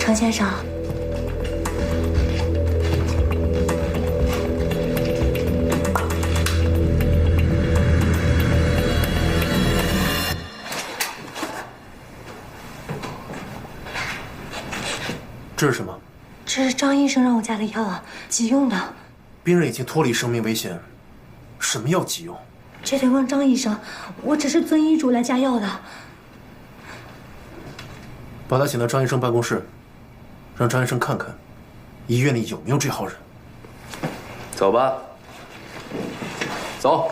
程先生，这是什么？这是张医生让我加的药啊，急用的。病人已经脱离生命危险，什么药急用？这得问张医生，我只是遵医嘱来加药的。把他请到张医生办公室，让张医生看看，医院里有没有这号人。走吧，走。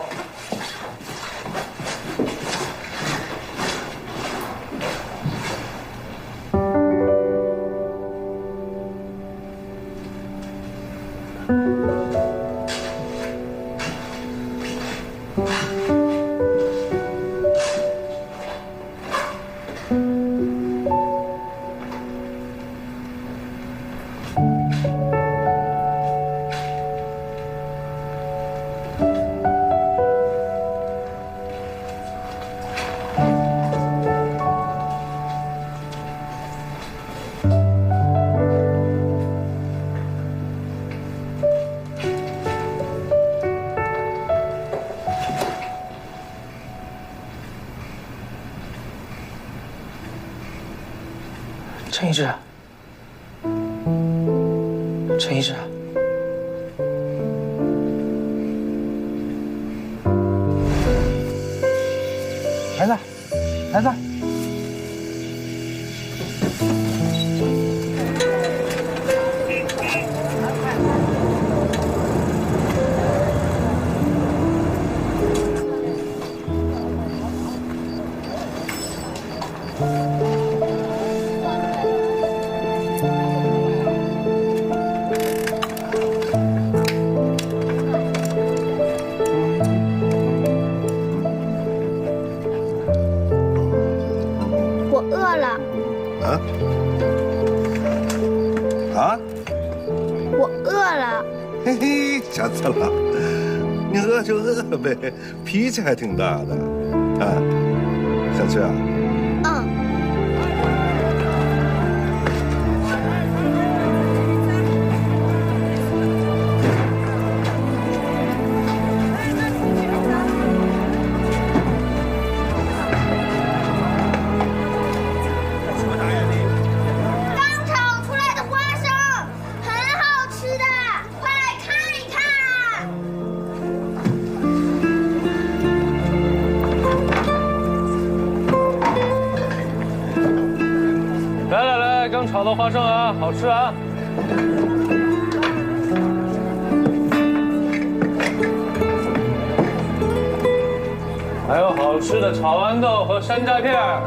陈医师，陈医师，孩子，孩子，我饿了。我饿了。嘿嘿，小次郎，你饿就饿呗，脾气还挺大的。啊，想吃啊？刚炒的花生啊，好吃啊！还有好吃的炒豌豆和山楂片儿。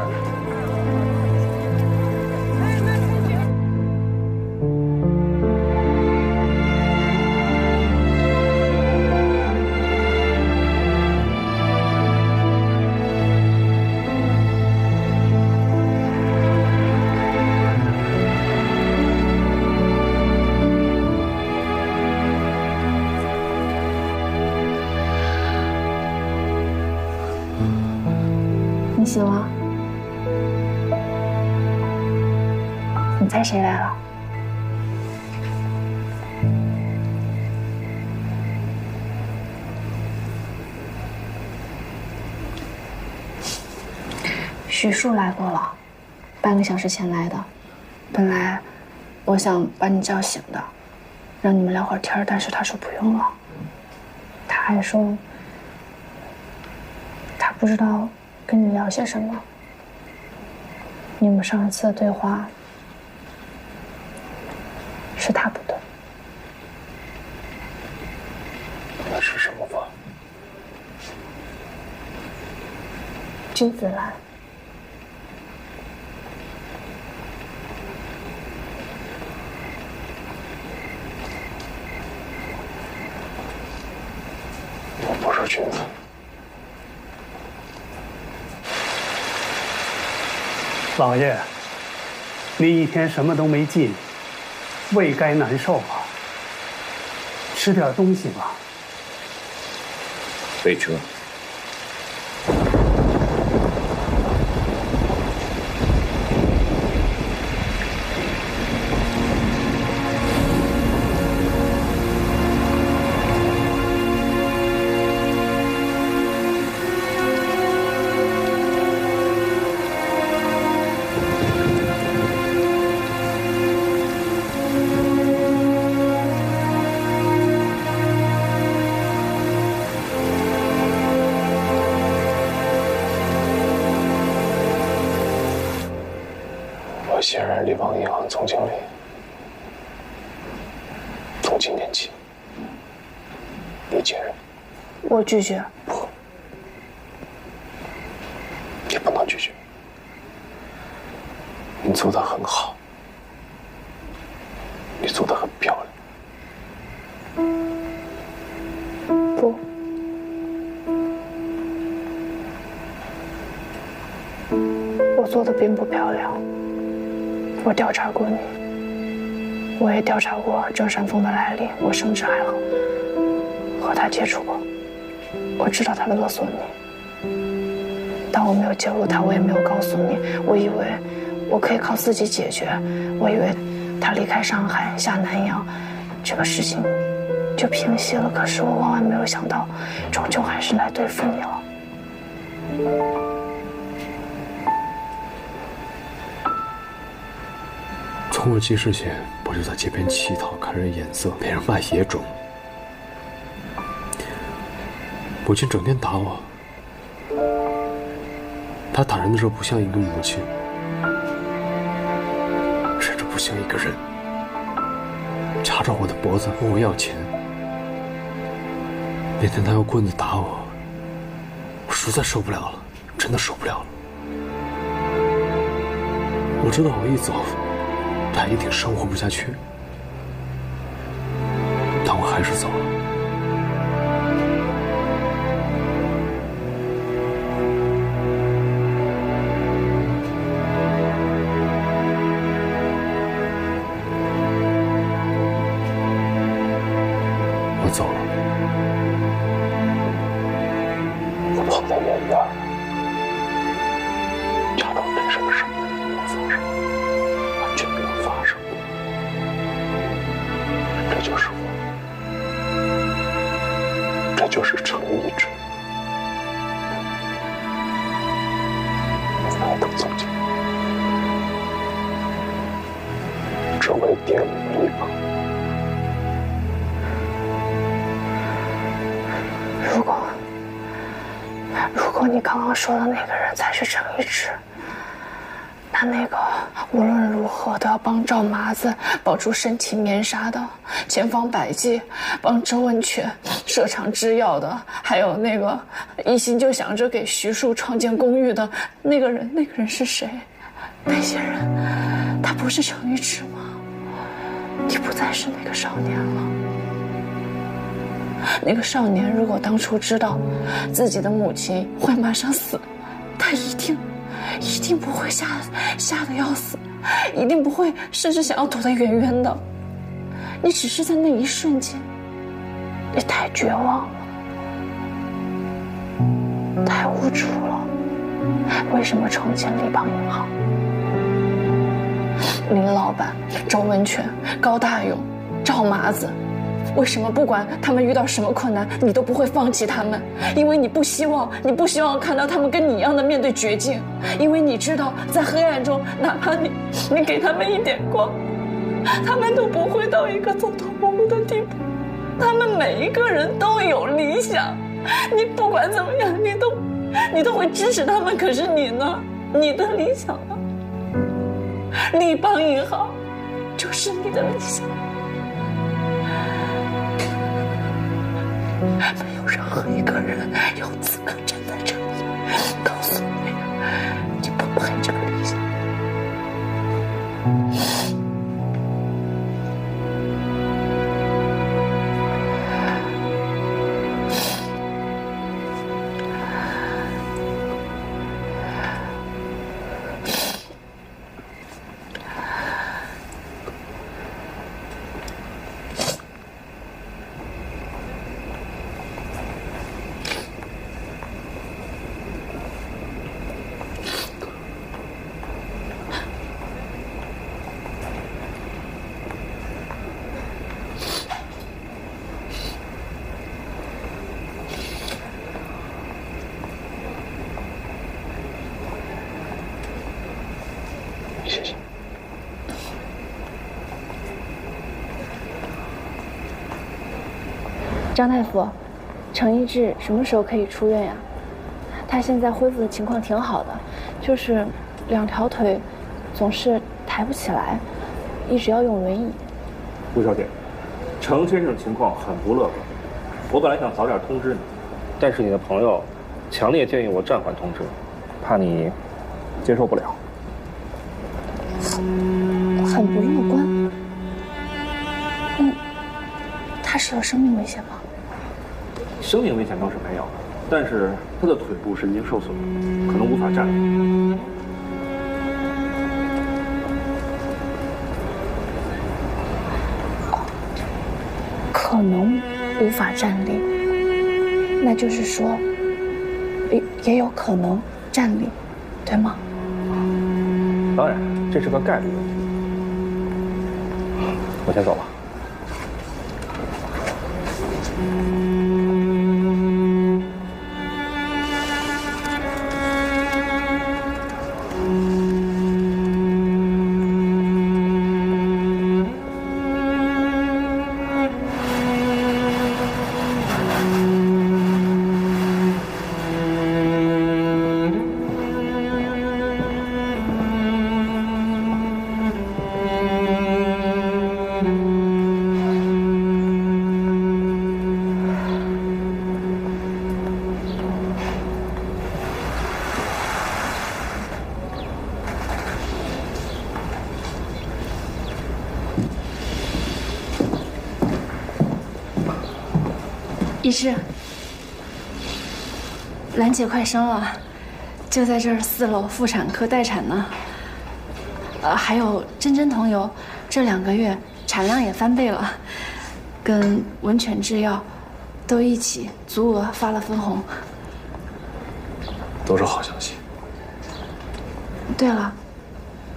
你醒了？你猜谁来了？徐庶来过了，半个小时前来的。本来我想把你叫醒的，让你们聊会儿天，但是他说不用了。他还说他不知道跟你聊些什么。你们上一次的对话是他不对。那是什么话？君子兰。我不是君子。老爷，你一天什么都没进，胃该难受啊。吃点东西吧。备车。现任立邦银行总经理，从今天起，你接任。我拒绝。不，你不能拒绝。你做得很好，你做得很漂亮。不，我做的并不漂亮。我调查过你，我也调查过郑山峰的来历，我甚至还和他接触过。我知道他勒索你，但我没有介入他，我也没有告诉你。我以为我可以靠自己解决，我以为他离开上海下南洋，这个事情就平息了。可是我万万没有想到，终究还是来对付你了。从我记事前，我就在街边乞讨，看人眼色，被人卖野种。母亲整天打我，她打人的时候不像一个母亲，甚至不像一个人，掐着我的脖子问我要钱。那天她用棍子打我，我实在受不了了，真的受不了了。我知道我一走，她一定生活不下去，但我还是走了。我走了，我碰在眼边，查到真实的事没有发生，完全没有发生。这就是我，这就是程一志，爱的总经理，只为玷污立邦。如果你刚刚说的那个人才是程一志，那个无论如何都要帮赵麻子保住身体面纱的，千方百计帮周文全设厂制药的，还有那个一心就想着给徐庶创建公寓的那个人是谁？那些人，他不是程一志吗？你不再是那个少年了。那个少年如果当初知道自己的母亲会马上死，他一定不会吓得要死，一定不会甚至想要躲得远远的。你只是在那一瞬间，你太绝望了，太无助了。为什么重建立邦银行？林老板、周文全、高大勇、赵麻子，为什么不管他们遇到什么困难，你都不会放弃他们？因为你不希望看到他们跟你一样的面对绝境，因为你知道在黑暗中，哪怕你给他们一点光，他们都不会到一个走投无路的地步。他们每一个人都有理想，你不管怎么样，你都会支持他们。可是你呢？你的理想呢？立邦银行就是你的理想。没有任何一个人有资格站在这里告诉你，你不配这个理想。谢谢。张大夫，程一志什么时候可以出院呀？他现在恢复的情况挺好的，就是两条腿总是抬不起来，一直要用轮椅。吴小姐，程先生情况很不乐观，我本来想早点通知你，但是你的朋友强烈建议我暂缓通知，怕你接受不了。很不乐观。他是有生命危险吗？生命危险倒是没有，但是他的腿部神经受损，可能无法站立。可能无法站立，那就是说，也有可能站立，对吗？当然，这是个概率问题。我先走了。医师，兰姐快生了，就在这儿4楼妇产科待产呢。还有珍珍同游，这2个月产量也翻倍了，跟文犬制药都一起足额发了分红。都是好消息。对了，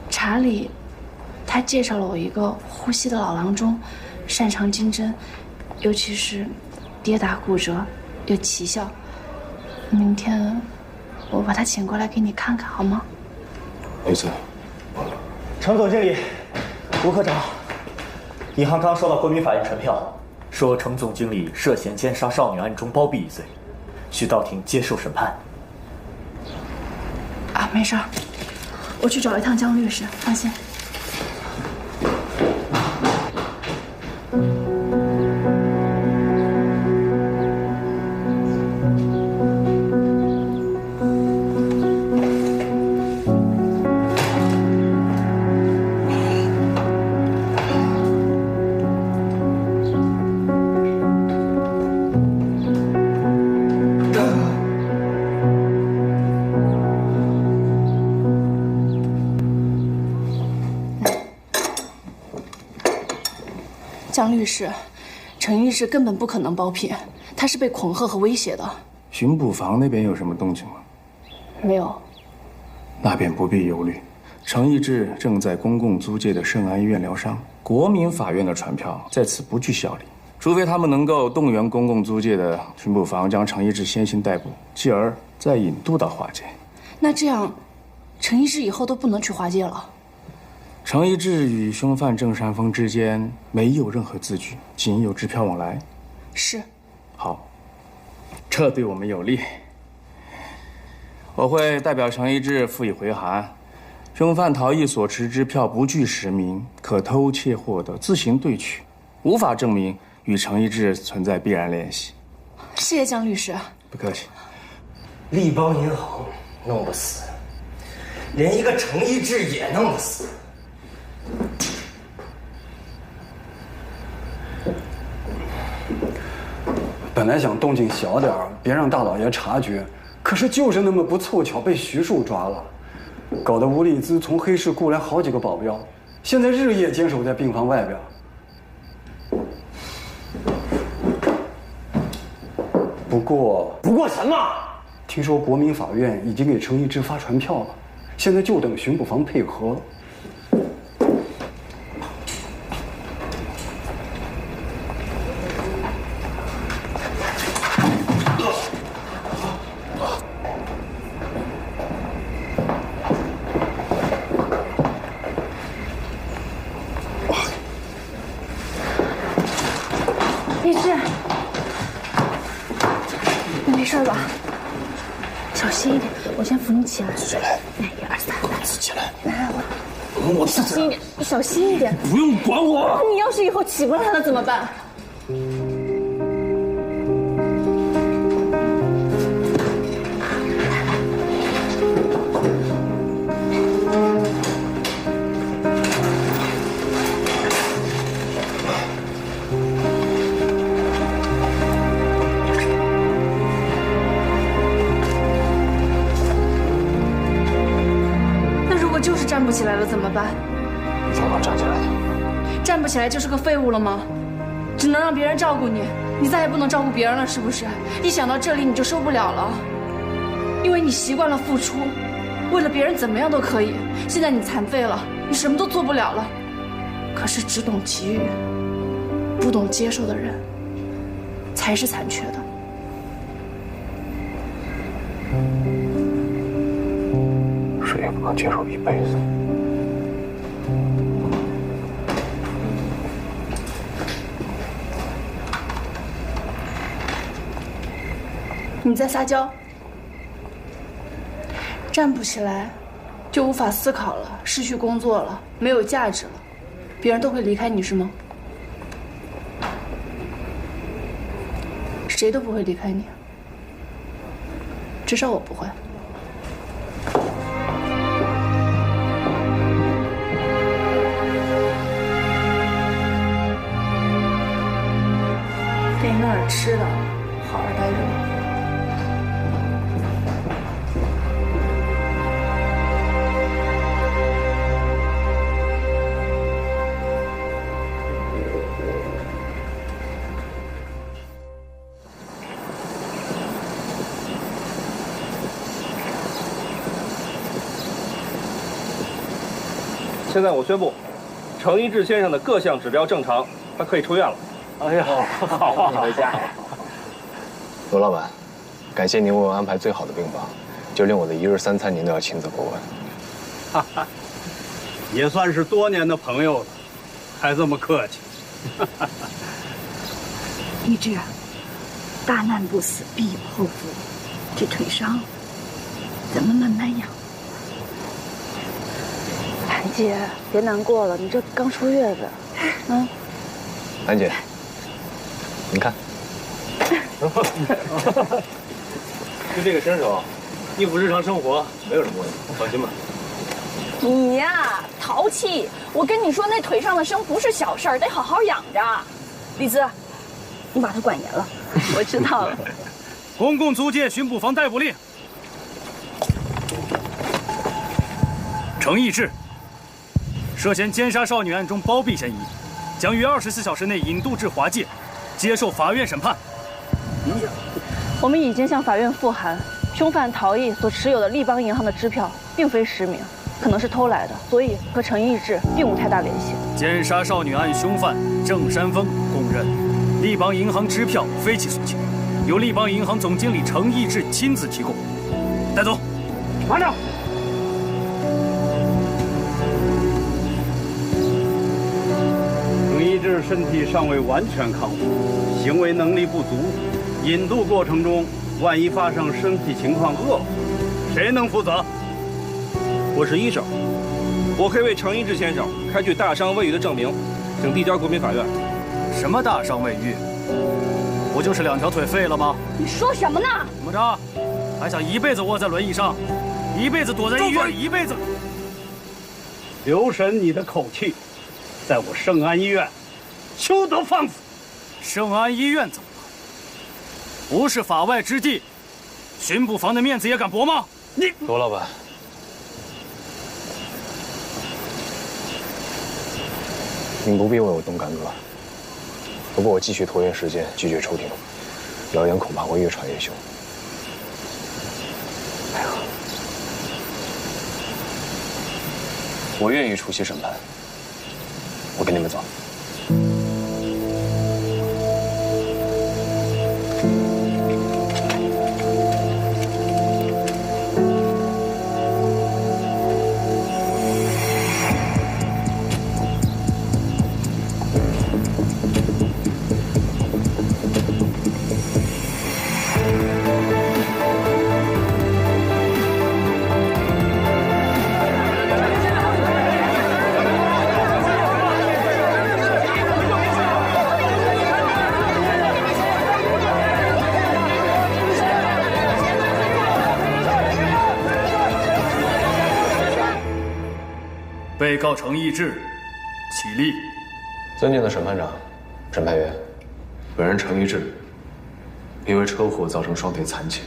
查理，他介绍了我一个呼吸的老郎中，擅长经针，尤其是跌打骨折又奇效。明天我把他请过来给你看看，好吗？李子，程总经理，吴科长，银行刚收到国民法院传票，说程总经理涉嫌奸杀少女案中包庇一罪，需到庭接受审判。啊，没事儿，我去找一趟江律师，放心。江律师，程医师根本不可能包庇，他是被恐吓和威胁的。巡捕房那边有什么动静吗？没有。那便不必忧虑。程义志正在公共租界的圣安医院疗伤，国民法院的传票在此不具效力，除非他们能够动员公共租界的巡捕房将程义志先行逮捕，继而再引渡到华界。那这样，程医师以后都不能去华界了。程义志与凶犯郑山峰之间没有任何字据，仅有支票往来。是。好，这对我们有利。我会代表程义志复以回函，凶犯逃逸所持支票不具实名，可偷窃获得，自行对取，无法证明与程义志存在必然联系。谢谢江律师。不客气。立邦银行弄不死，连一个程义志也弄不死。本来想动静小点儿，别让大老爷察觉，可是就是那么不凑巧被徐庶抓了，搞得吴丽姿从黑市雇来好几个保镖，现在日夜坚守在病房外边。不过什么？听说国民法院已经给程义志发传票了，现在就等巡捕房配合。医师，你没事吧？小心一点，我先扶你起来。起来。来，1、2、3，来，起来。来，我。我小心一点，小心一点。不用管我。你要是以后起不来了怎么办？站不起来了怎么办？你早晚站起来的。站不起来就是个废物了吗？只能让别人照顾你，你再也不能照顾别人了，是不是？一想到这里你就受不了了，因为你习惯了付出，为了别人怎么样都可以。现在你残废了，你什么都做不了了。可是只懂给予，不懂接受的人，才是残缺的。谁也不能接受一辈子。你在撒娇？站不起来，就无法思考了，失去工作了，没有价值了，别人都会离开你是吗？谁都不会离开你，至少我不会。给你弄点吃的，好好待着。现在我宣布，程一志先生的各项指标正常，他可以出院了。哎呀，好，你回家。罗老板，感谢您为我安排最好的病房，就连我的一日三餐您都要亲自过问。哈哈，也算是多年的朋友了，还这么客气。一志，大难不死必有后福，这腿伤，咱们慢慢养。兰姐，别难过了，你这刚出月子，兰姐，您看，就这个身手，应付日常生活没有什么问题，放心吧。你呀，淘气！我跟你说，那腿上的伤不是小事儿，得好好养着。李子，你把他管严了。我知道了。公共租界巡捕房逮捕令。程义志，涉嫌奸杀少女案中包庇嫌疑，将于24小时内引渡至华界，接受法院审判。我们已经向法院复函，凶犯陶艺所持有的立邦银行的支票并非实名，可能是偷来的，所以和程义志并无太大联系。奸杀少女案凶犯郑山峰供认，立邦银行支票非其所请，由立邦银行总经理程义志亲自提供。带走。马上。程义志身体尚未完全康复，行为能力不足，引渡过程中万一发生身体情况恶化，谁能负责？我是医生，我可以为程一志先生开具大伤未愈的证明，请递交国民法院。什么大伤未愈？不就是2条腿废了吗？你说什么呢？怎么着？还想一辈子窝在轮椅上，一辈子躲在医院，一辈子？留神你的口气，在我圣安医院，休得放肆！圣安医院怎么了？不是法外之地，巡捕房的面子也敢驳吗？你罗老板，您不必为我动干戈。不过我继续拖延时间，拒绝出庭，谣言恐怕会越传越凶。我愿意出席审判，我跟你们走。被告程义志，起立。尊敬的审判长、审判员，本人程义志，因为车祸造成双腿残疾，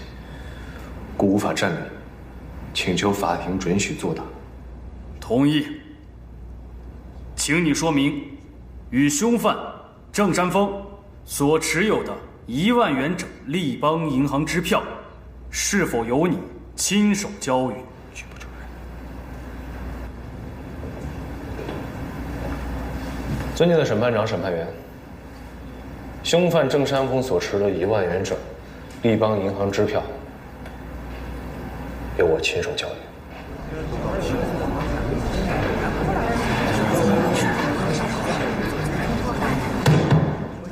故无法站立，请求法庭准许作答。同意。请你说明，与凶犯郑山峰所持有的1万元整立邦银行支票，是否由你亲手交予？举不出来。尊敬的审判长、审判员，凶犯郑山峰所持的1万元整立邦银行支票，由我亲手交予。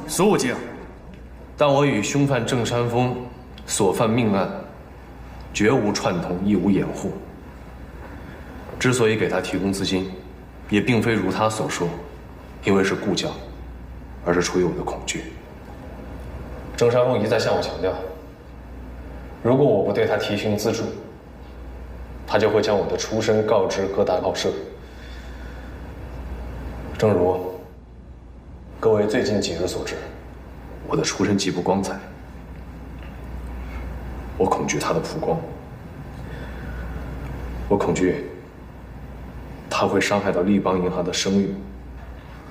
肃静。但我与凶犯郑山峰所犯命案绝无串通，亦无掩护。之所以给他提供资金，也并非如他所说，因为是故交，而是出于我的恐惧。郑山峰一再向我强调，如果我不对他提供资助，他就会将我的出身告知各大报社。正如各位最近几日所知，我的出身极不光彩，我恐惧他的曝光，我恐惧他会伤害到立邦银行的声誉，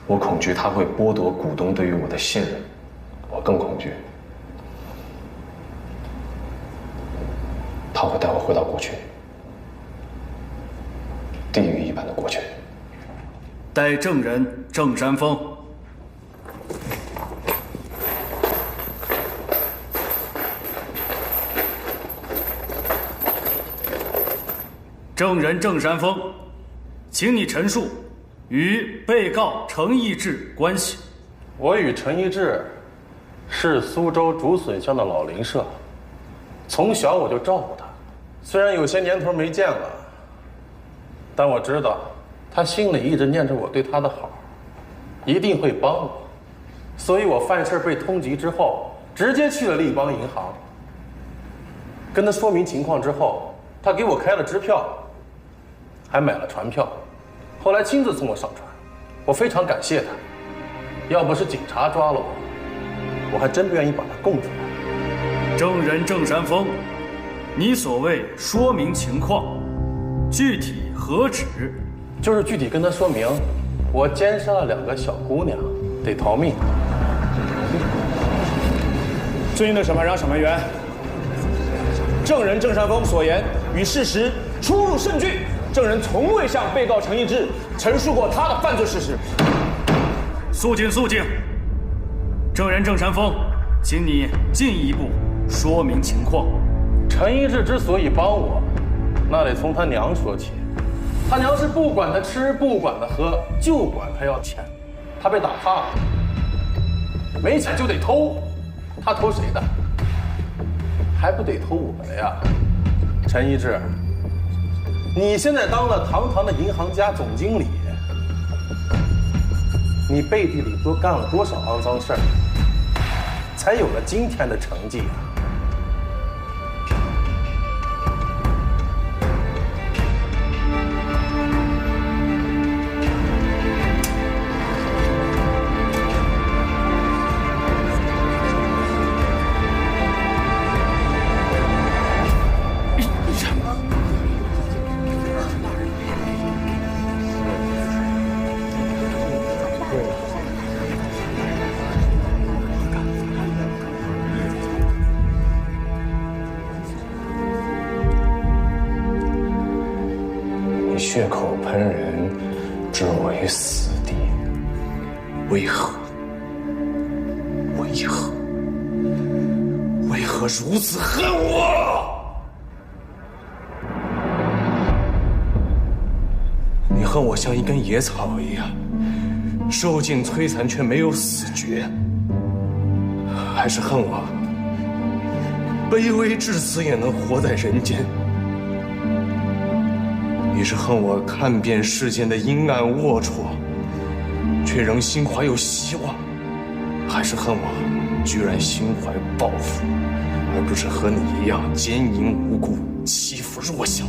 我恐惧他会剥夺股东对于我的信任，我更恐惧他会带我回到过去，地狱一般的过去。待证人郑山峰。证人郑山峰，请你陈述与被告程义志关系。我与程义志是苏州竹笋乡的老邻舍，从小我就照顾他。虽然有些年头没见了，但我知道他心里一直念着我对他的好，一定会帮我。所以我犯事被通缉之后，直接去了立邦银行，跟他说明情况之后，他给我开了支票，还买了船票，后来亲自送我上船，我非常感谢他。要不是警察抓了我，我还真不愿意把他供出来。证人郑山峰，你所谓说明情况，具体何指？就是具体跟他说明，我奸杀了2个小姑娘，得逃命。尊敬的审判长、审判员，证人郑山峰所言与事实出入甚巨。证人从未向被告程义志陈述过他的犯罪事实。肃静，肃静。证人郑山峰，请你进一步说明情况。程义志之所以帮我，那得从他娘说起。他娘是不管他吃，不管他喝，就管他要钱。他被打怕了，没钱就得偷。他偷谁的？还不得偷我的呀？程义志，你现在当了堂堂的银行家总经理，你背地里都干了多少肮脏事儿，才有了今天的成绩啊？血口喷人，置我于死地，为何？为何？为何如此恨我？你恨我像一根野草一样，受尽摧残却没有死绝，还是恨我卑微至此也能活在人间？你是恨我看遍世间的阴暗龌龊，却仍心怀有希望，还是恨我居然心怀抱负，而不是和你一样奸淫无辜，欺负弱小？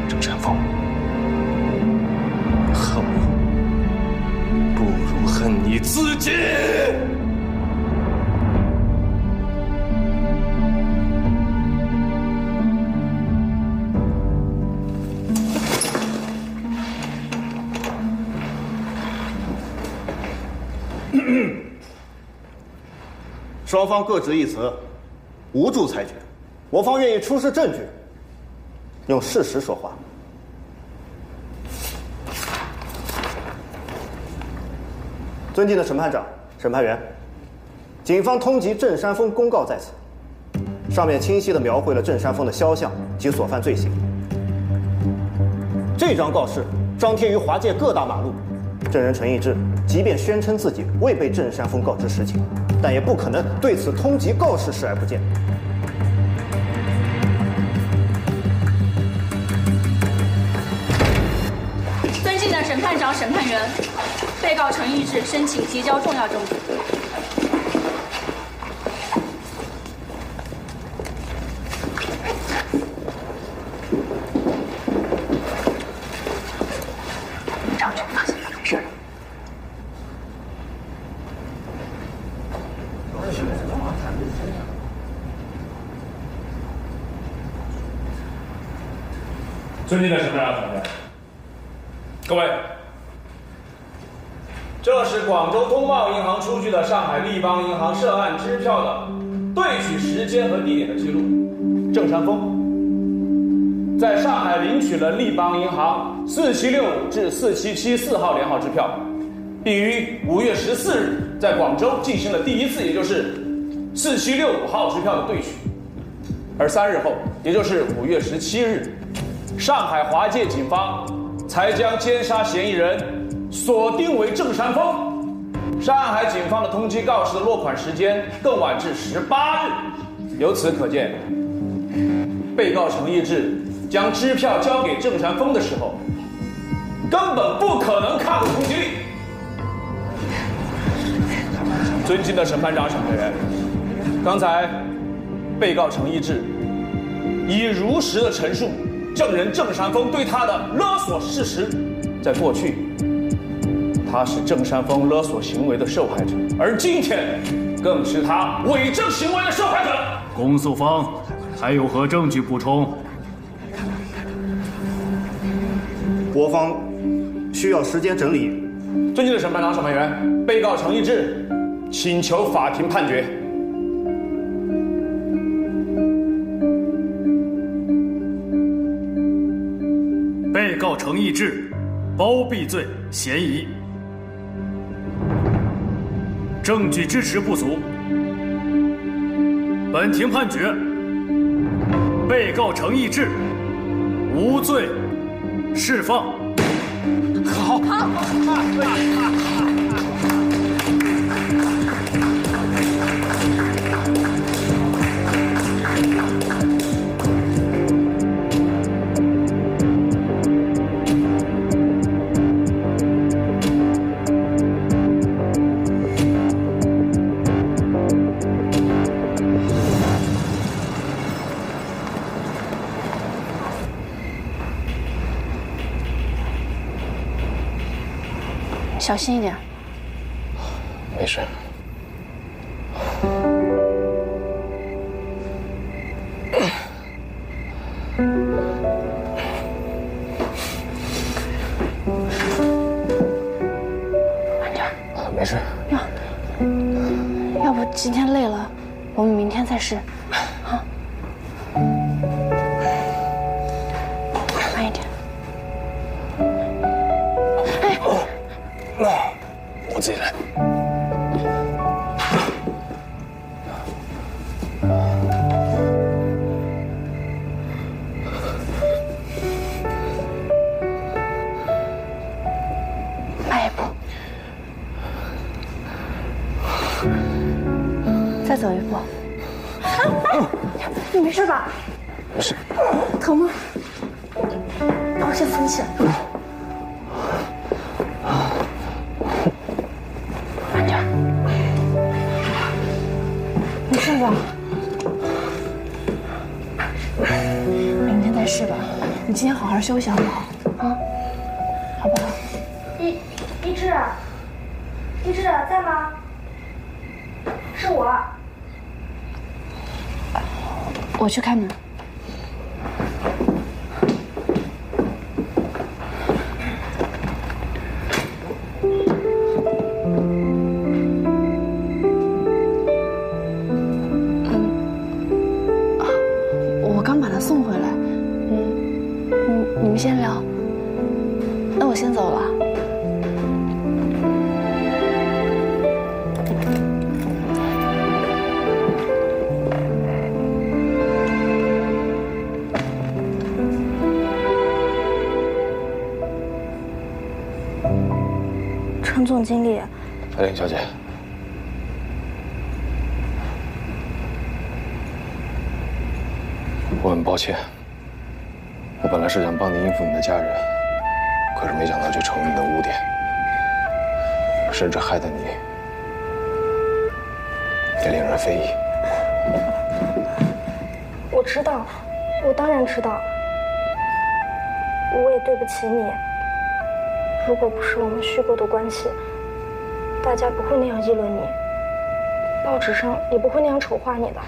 郑山峰，你自己。双方各执一词，无助裁决。我方愿意出示证据，用事实说话。尊敬的审判长、审判员，警方通缉郑山峰公告在此，上面清晰地描绘了郑山峰的肖像及所犯罪行。这张告示张贴于华界各大马路。证人陈义志即便宣称自己未被郑山峰告知实情，但也不可能对此通缉告示视而不见。尊敬的审判长、审判员，被告陈义志申请提交重要证据。张全放心，没事。尊敬的审判长、审判员，各位，这是广州通贸银行出具的上海立邦银行涉案支票的兑取时间和地点的记录。郑山峰在上海领取了立邦银行4765至4774号连号支票，并于5月14日在广州进行了第一次，也就是4765号支票的兑取。而3日后，也就是5月17日，上海华界警方才将奸杀嫌疑人锁定为郑山峰。上海警方的通缉告示的落款时间更晚至18日，由此可见，被告陈义志将支票交给郑山峰的时候，根本不可能看过通缉令。尊敬的审判长、审判员，刚才被告陈义志已如实的陈述证人郑山峰对他的勒索事实。在过去，他是郑山峰勒索行为的受害者，而今天更是他伪证行为的受害者。公诉方还有何证据补充？我方需要时间整理。尊敬的审判长、审判员，被告陈义志请求法庭判决。被告陈义志包庇罪嫌疑，证据支持不足。本庭判决，被告陈义志无罪释放。好，小心一点。没事。慢点。没事。要不今天累了，我们明天再试。啊。慢一点。我自己来。迈一步，再走一步。你没事吧？没事。疼吗？我先扶你起来。没事吧？明天再试吧。你今天好好休息好不好？啊，好不好？一志，一志在吗？是我。我去开门。我刚把他送回来。你们先聊。那我先走了。陈总经理，艾琳小姐，我很抱歉，我本来是想帮你应付你的家人，可是没想到却成为你的污点，甚至害得你也令人非议。我知道，我当然知道，我也对不起你。如果不是我们虚构的关系，大家不会那样议论你，报纸上也不会那样丑化你的。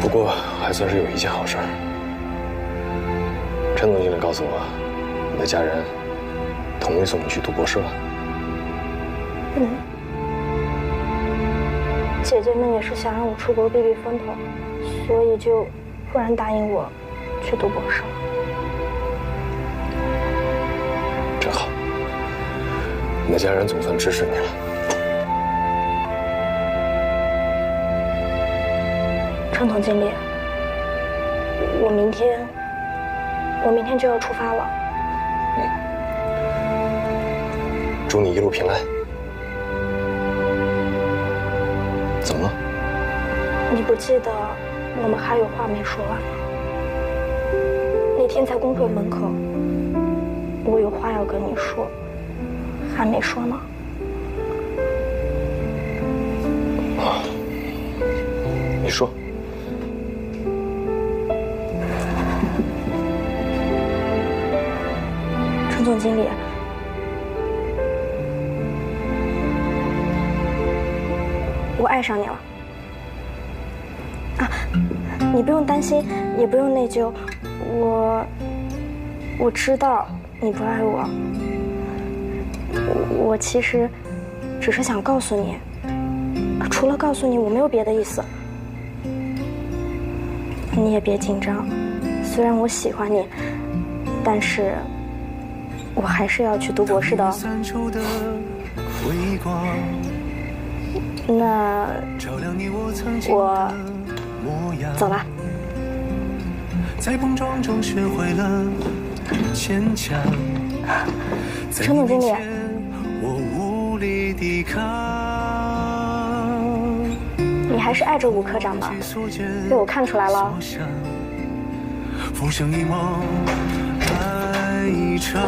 不过还算是有一件好事儿，陈总经理告诉我，你的家人同意送你去读博士了。姐姐们也是想让我出国避避风头，所以就忽然答应我去读博士了。真好，你的家人总算支持你了。陈总经理，我明天就要出发了。祝你一路平安。怎么了？你不记得我们还有话没说完吗？那天在工会门口，我有话要跟你说，还没说呢。啊，你说。陈总经理，我爱上你了。啊，你不用担心，也不用内疚，我知道你不爱我，我其实只是想告诉你，除了告诉你，我没有别的意思。你也别紧张，虽然我喜欢你，但是我还是要去读博士的哦。那我走了。在碰撞中学会了坚强。陈总经理，我无力抵抗。你还是爱着吴科长吧？被我看出来了。浮生一梦，爱一场。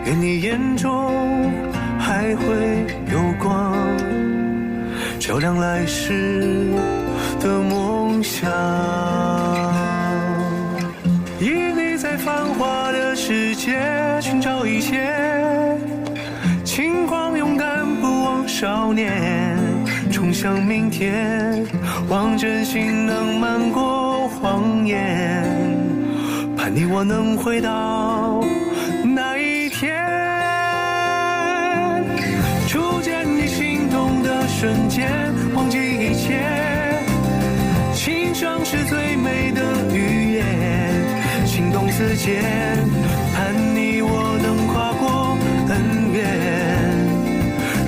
愿你眼中还会有光，照亮来时的梦想。以你在繁华的世界寻找一切，轻狂勇敢不忘少年，冲向明天，望真心能瞒过谎言，盼你我能回到那一天。初见你心动的瞬间，忘记一切，情伤是最美的语言，心动之间，盼你我能跨过恩怨，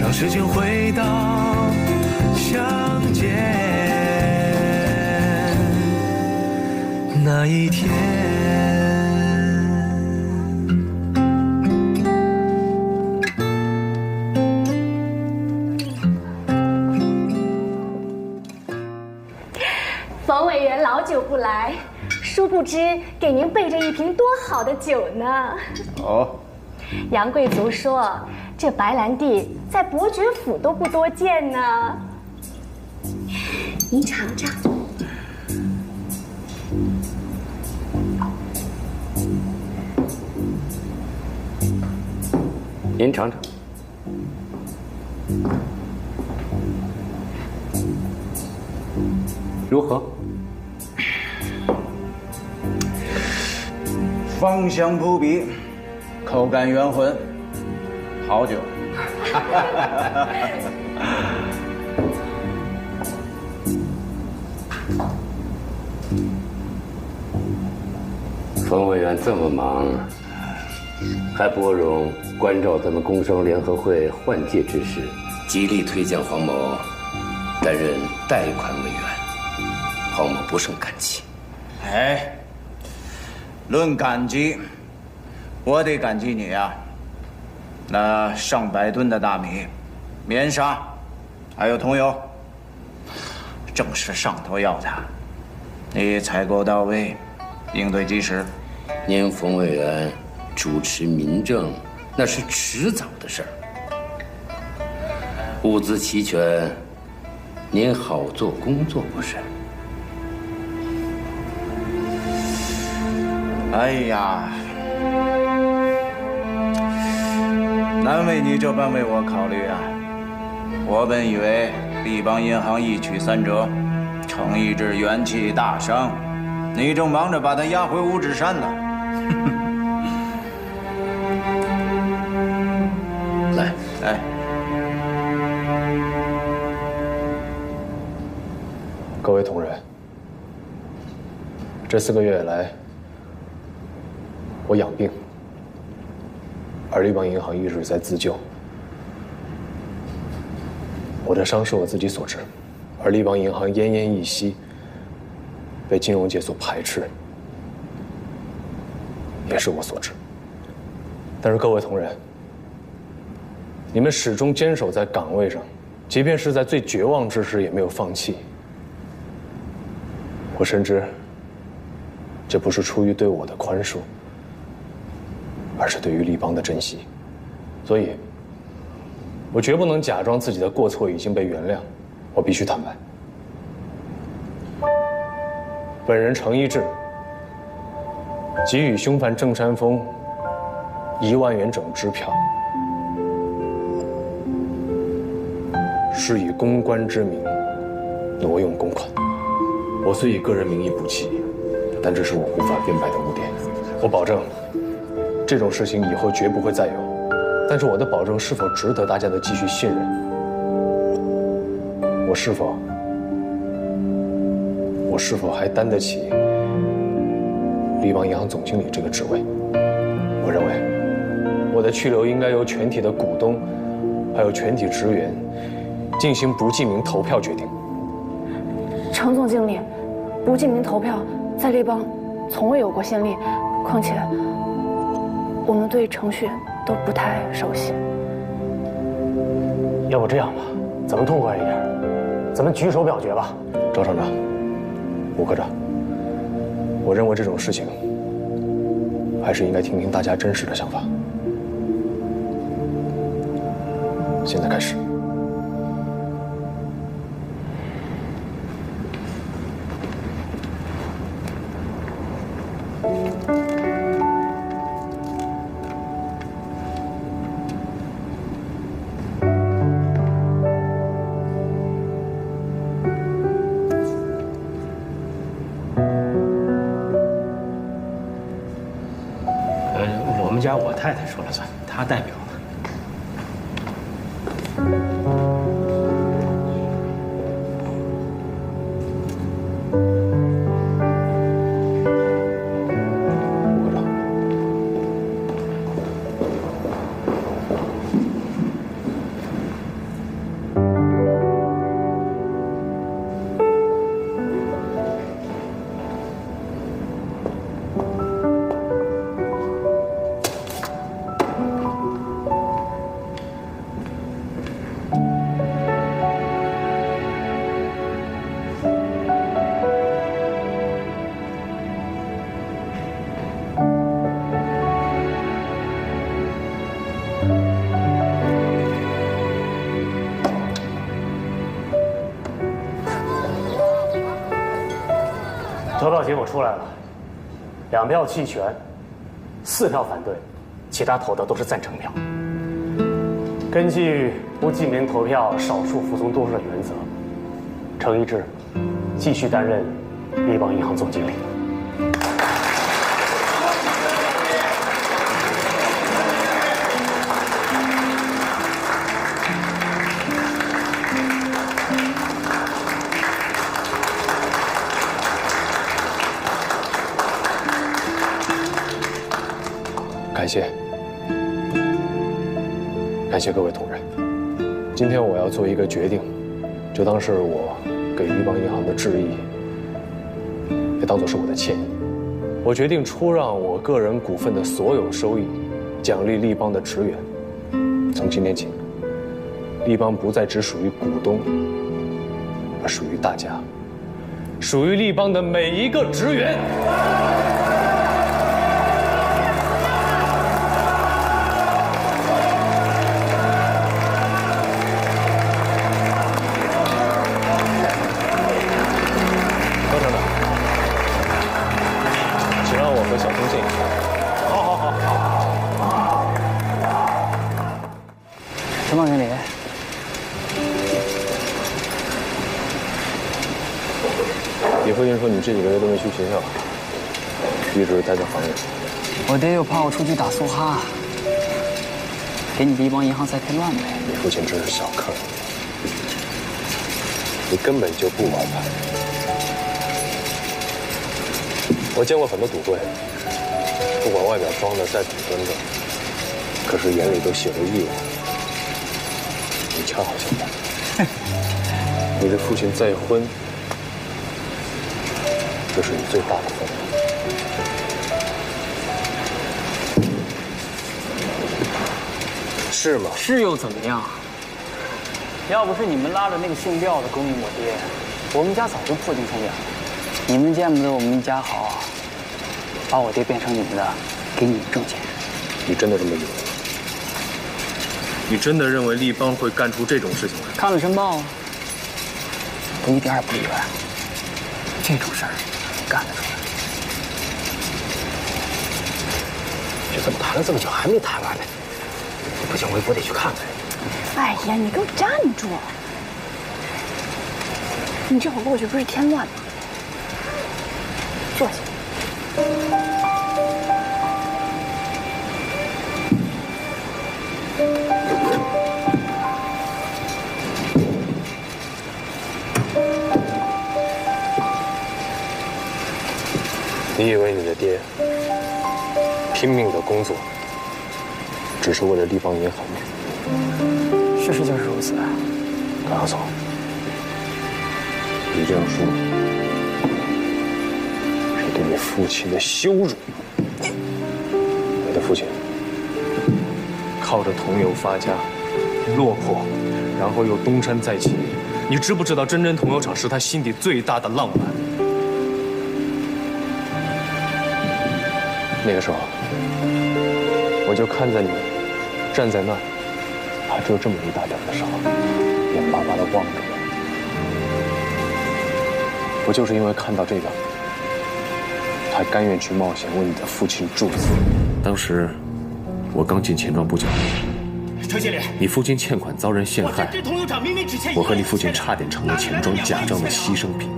让时间回到相见那一天。冯委员老久不来，殊不知给您备着一瓶多好的酒呢。哦，杨贵族说，这白兰地在伯爵府都不多见呢。您尝尝。您尝尝。如何？芳香扑鼻，口感圆浑，好酒。冯委员这么忙，还拨冗关照咱们工商联合会换届之时，极力推荐黄某担任贷款委员。黄某不胜感激。哎，论感激，我得感激你啊！那上百吨的大米、棉纱，还有桐油，正是上头要的，你采购到位，应对及时。您冯委员主持民政，那是迟早的事儿。物资齐全，您好做工作不是？哎呀，难为你这般为我考虑啊！我本以为立邦银行一曲三折，程一志元气大伤，你正忙着把他押回五指山呢。来，各位同仁，这4个月以来，我养病，而立邦银行一直在自救。我的伤是我自己所致，而立邦银行奄奄一息，被金融界所排斥，也是我所致。但是各位同仁，你们始终坚守在岗位上，即便是在最绝望之时也没有放弃。我深知，这不是出于对我的宽恕，而是对于立邦的珍惜。所以，我绝不能假装自己的过错已经被原谅，我必须坦白。本人程一志给予凶犯郑山峰1万元整支票，是以公关之名挪用公款。我虽以个人名义补齐，但这是我无法辩白的污点。我保证，这种事情以后绝不会再有。但是我的保证是否值得大家的继续信任？我是否还担得起立邦银行总经理这个职位？我认为，我的去留应该由全体的股东，还有全体职员进行不记名投票决定。程总经理，不记名投票在立邦从未有过先例，况且我们对程序都不太熟悉。要不这样吧，咱们痛快一点，咱们举手表决吧。赵厂长，吴科长，我认为这种事情还是应该听听大家真实的想法。现在开始。我们家我太太说了算，她代表。投票结果出来了，2票弃权，4票反对，其他投的都是赞成票。根据不记名投票、少数服从多数的原则，程一智继续担任立邦银行总经理。感谢各位同仁。今天我要做一个决定，就当是我给立邦银行的致意，也当作是我的歉意。我决定出让我个人股份的所有收益，奖励立邦的职员。从今天起，立邦不再只属于股东，而属于大家，属于立邦的每一个职员。陈总经理，李慧云说你这几个月都没去学校，一直待在房里。我爹又怕我出去打梭哈，给你立邦银行再添乱呗。你父亲真是小坑，你根本就不玩牌。我见过很多赌会，不管外表装的再怎么端正，可是眼里都写着义务。你恰好相反，你的父亲再婚，这是你最大的愤怒，是吗？是又怎么样？要不是你们拉着那个姓廖的勾引我爹，我们家早就破镜重圆了。你们见不得我们家好，把我爹变成你们的，给你们挣钱。你真的这么以为？你真的认为立邦会干出这种事情来？看了申报啊，我一点也不意外。这种事儿干得出来。这怎么谈了这么久还没谈完呢？不行，我得去看看。哎呀，你给我站住！你这会儿过去不是添乱吗？坐下。你以为你的爹拼命的工作，只是为了立邦银行吗？事实就是如此。高总，你这样说，是对你父亲的羞辱。你的父亲靠着桐油发家，落魄，然后又东山再起。你知不知道真真桐油厂是他心底最大的浪漫？那个时候，我就看在你站在那儿，还只有这么一大点的手，眼巴巴地望着我。我就是因为看到这个，才甘愿去冒险为你的父亲注资。当时我刚进钱庄不久，程经理，你父亲欠款遭人陷害，这桐油厂明明只欠我和你父亲差点成了钱庄假账的牺牲品。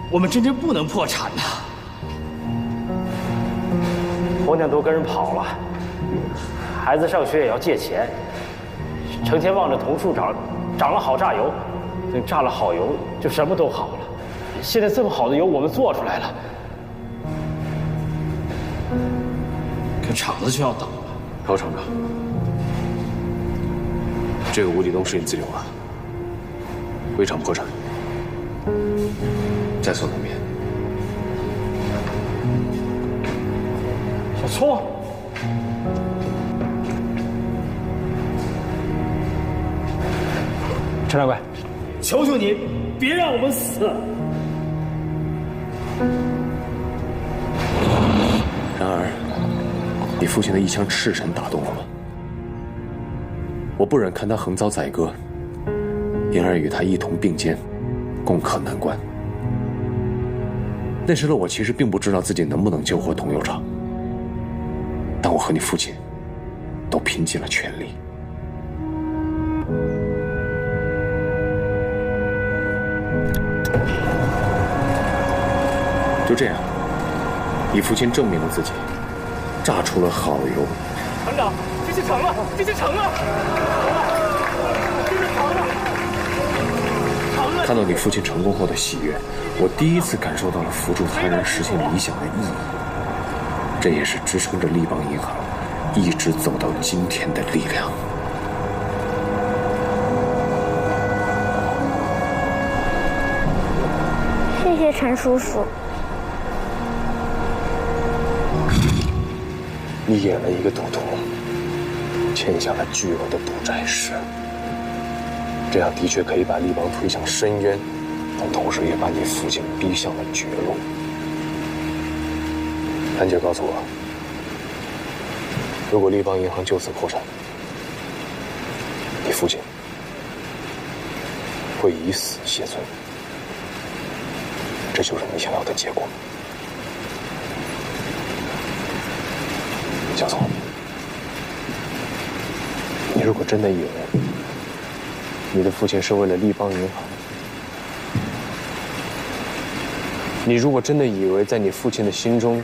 我们真不能破产呐！红娘都跟人跑了，孩子上学也要借钱，成天望着桐树长了好榨油，榨了好油就什么都好了。现在这么好的油我们做出来了，可厂子就要倒了。高厂长，这个无底洞是你自留的，归厂破产，在所难免。小聪，陈掌柜，求求你，别让我们死！然而，你父亲的一腔赤诚打动了我，我不忍看他横遭宰割，因而与他一同并肩，共克难关。那时的我其实并不知道自己能不能救活桐油厂。但我和你父亲都拼尽了全力。就这样，你父亲证明了自己，榨出了好油。团长，这些成了，这些成了，这些成了。看到你父亲成功后的喜悦，我第一次感受到了扶助他人实现理想的意义。这也是支撑着立邦银行一直走到今天的力量。谢谢陈叔叔。你演了一个赌徒，欠下了巨额的赌债时，这样的确可以把立邦推向深渊，但同时也把你父亲逼向了绝路。谭姐告诉我，如果立邦银行就此破产，你父亲会以死谢罪。这就是你想要的结果。小松，你如果真的以为你的父亲是为了立邦银行，你如果真的以为在你父亲的心中，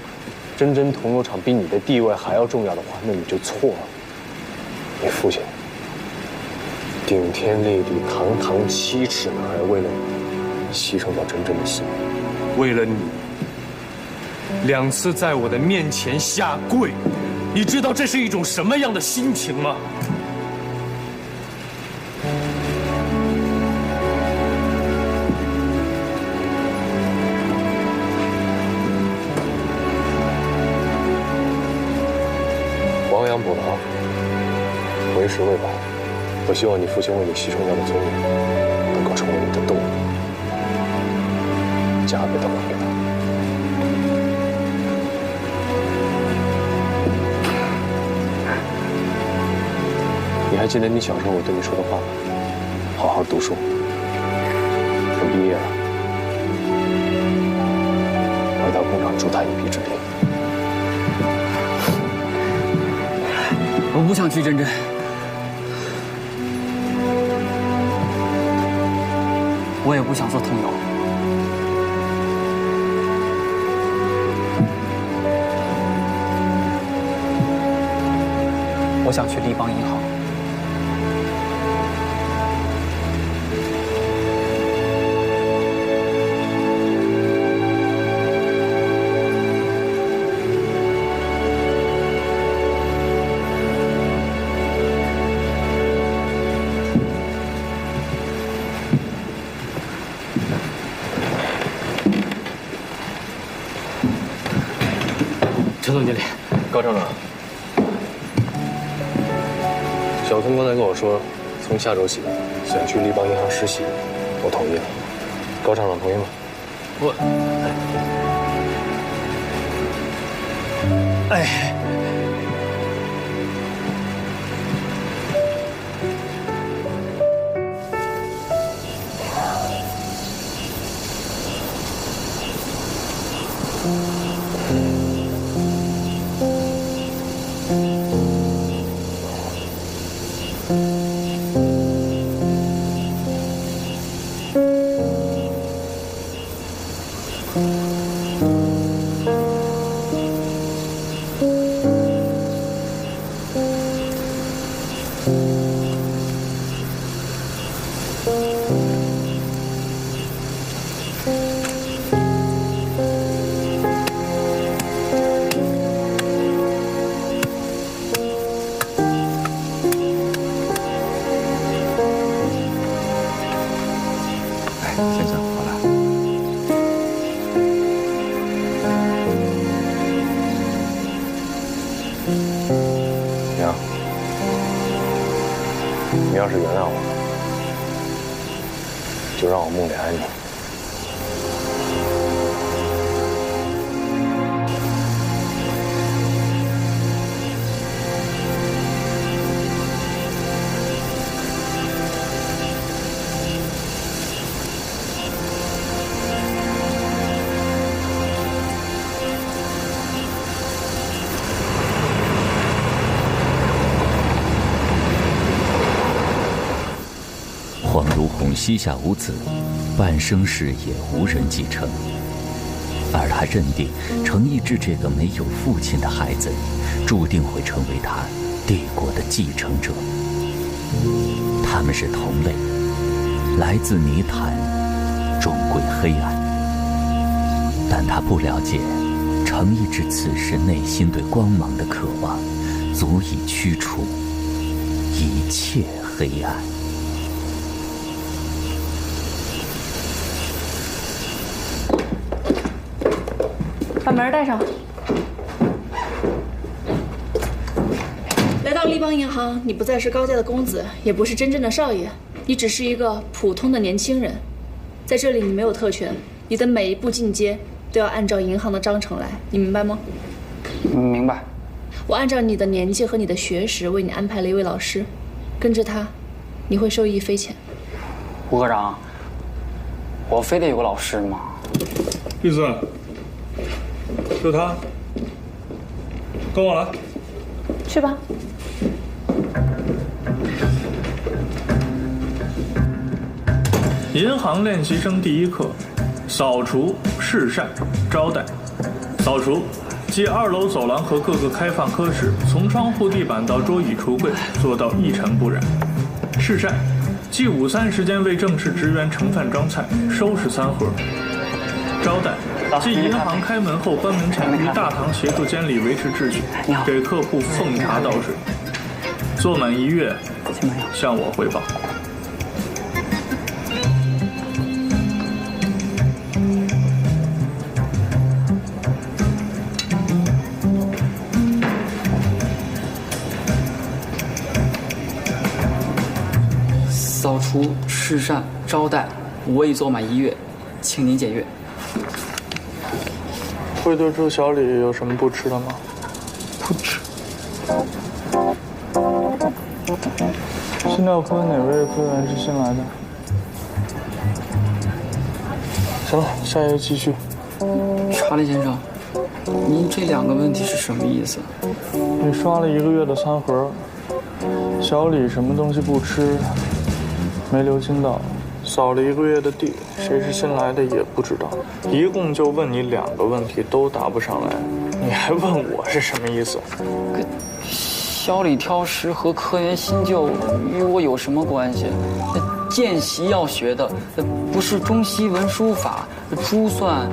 真真铜锣厂比你的地位还要重要的话，那你就错了。你父亲顶天立地、堂堂7尺男儿，为了你牺牲掉真正的性命，为了你2次在我的面前下跪。你知道这是一种什么样的心情吗？亡羊补牢，为时未晚。我希望你父亲为你牺牲掉的尊严，能够成为你的动力，加倍的还给他。你还记得你小时候我对你说的话吗？好好读书，等毕业了，回到工厂助他一臂之力。我不想去真真，我也不想做通友。我想去立邦银行。陈总经理，高厂长，小聪刚才跟我说，从下周起想去立邦银行实习，我同意了。高厂长同意吗？我，哎。你要是原谅我，就让我梦里安宁。统膝下无子，半生事业无人继承。而他认定程逸志这个没有父亲的孩子，注定会成为他帝国的继承者。他们是同类，来自泥潭，终归黑暗。但他不了解，程逸志此时内心对光芒的渴望，足以驱除一切黑暗。把门带上。来到立邦银行，你不再是高家的公子，也不是真正的少爷，你只是一个普通的年轻人。在这里，你没有特权，你的每一步进阶都要按照银行的章程来，你明白吗？明白。我按照你的年纪和你的学识，为你安排了一位老师，跟着他，你会受益匪浅。吴科长，我非得有个老师吗？玉子，就他，跟我来。去吧。银行练习生第一课：扫除、侍膳、招待。扫除，即2楼走廊和各个开放科室，从窗户、地板到桌椅、橱柜，做到一尘不染。侍膳，即午餐时间为正式职员盛饭装菜、收拾餐盒。招待，即银行开门后关门前，于大堂协助监理维持秩序，给客户奉茶倒水。做满1月，向我汇报。扫除、侍膳、招待，我已做满1月，请您检阅。会对周小李有什么不吃的吗？不吃。心跳科哪位科员是新来的？行了，下一页继续。查理先生，您这2个问题是什么意思？你刷了1个月的餐盒，小李什么东西不吃，没留心到，扫了1个月的地，谁是新来的也不知道，一共就问你2个问题都答不上来，你还问我是什么意思？小李挑食和科员新旧与我有什么关系？见习要学的不是中西文书法、珠算、